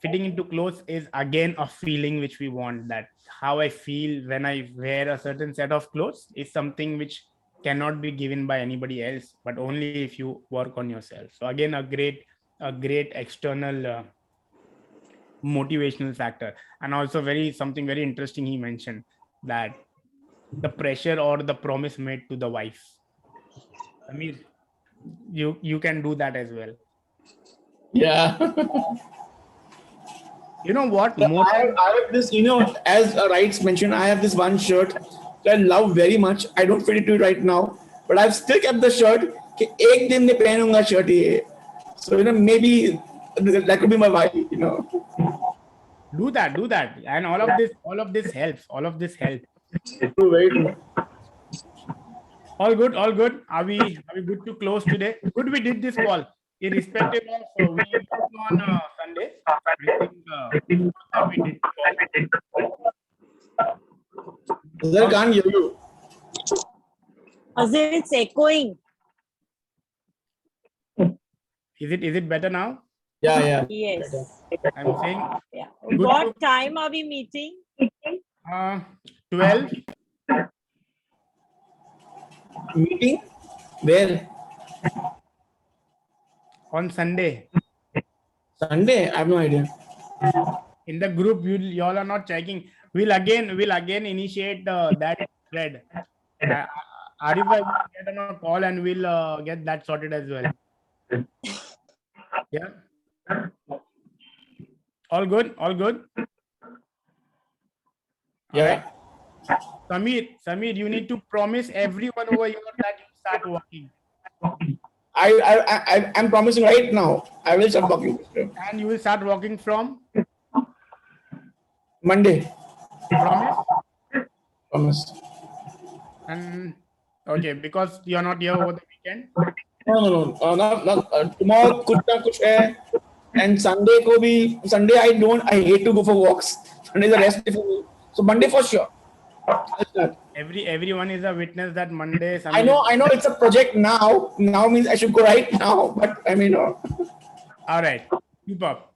[SPEAKER 1] fitting into clothes is again a feeling which we want. That how I feel when I wear a certain set of clothes is something which cannot be given by anybody else, but only if you work on yourself. So again, a great external motivational factor. And also something very interesting he mentioned, that the pressure or the promise made to the wife. I mean, you can do that as well.
[SPEAKER 2] Yeah.
[SPEAKER 1] You know what?
[SPEAKER 2] I have this, you know, as Wrights mentioned, I have this one shirt that I love very much. I don't fit into it right now, but I've still kept the shirt. कि एक दिन में पहनूंगा shirt ये. So, you know, maybe that could be my wife, you know.
[SPEAKER 1] Do that. And all of this helps.
[SPEAKER 2] Very true.
[SPEAKER 1] All good. Are we good to close today? Good, we did this call. Irrespective of we on Sunday. I think that we did call.
[SPEAKER 2] Azhar, can't hear you.
[SPEAKER 5] Azhar, it's echoing.
[SPEAKER 1] Is it better now?
[SPEAKER 2] Yeah.
[SPEAKER 5] Yes.
[SPEAKER 1] I'm saying.
[SPEAKER 5] Yeah. What time are we meeting?
[SPEAKER 1] 12.
[SPEAKER 2] Meeting? Where?
[SPEAKER 1] On Sunday.
[SPEAKER 2] Sunday? I have no idea.
[SPEAKER 1] In the group, you all are not checking. We'll again initiate that thread. Arif, I will get on a call and we'll get that sorted as well. Yeah. All good.
[SPEAKER 2] Yeah.
[SPEAKER 1] Samir, you need to promise everyone over here that you start walking.
[SPEAKER 2] I'm promising right now. I will start walking.
[SPEAKER 1] And you will start walking from
[SPEAKER 2] Monday. Promise.
[SPEAKER 1] And okay, because you're not here over the weekend.
[SPEAKER 2] No. Not tomorrow. Kuch hai. And Sunday ko bhi. Sunday I hate to go for walks. Sunday is a rest day for me. So Monday for sure.
[SPEAKER 1] Everyone is a witness that Monday.
[SPEAKER 2] I know it's a project now. Now means I should go right now, but I mean. All
[SPEAKER 1] right. Keep up.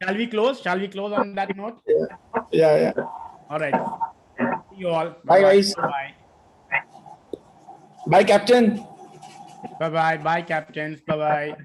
[SPEAKER 1] Shall we close on that note?
[SPEAKER 2] Yeah.
[SPEAKER 1] All right. See you all.
[SPEAKER 2] Bye guys.
[SPEAKER 1] Bye.
[SPEAKER 2] Bye, Captain.
[SPEAKER 1] Bye, captains. Bye.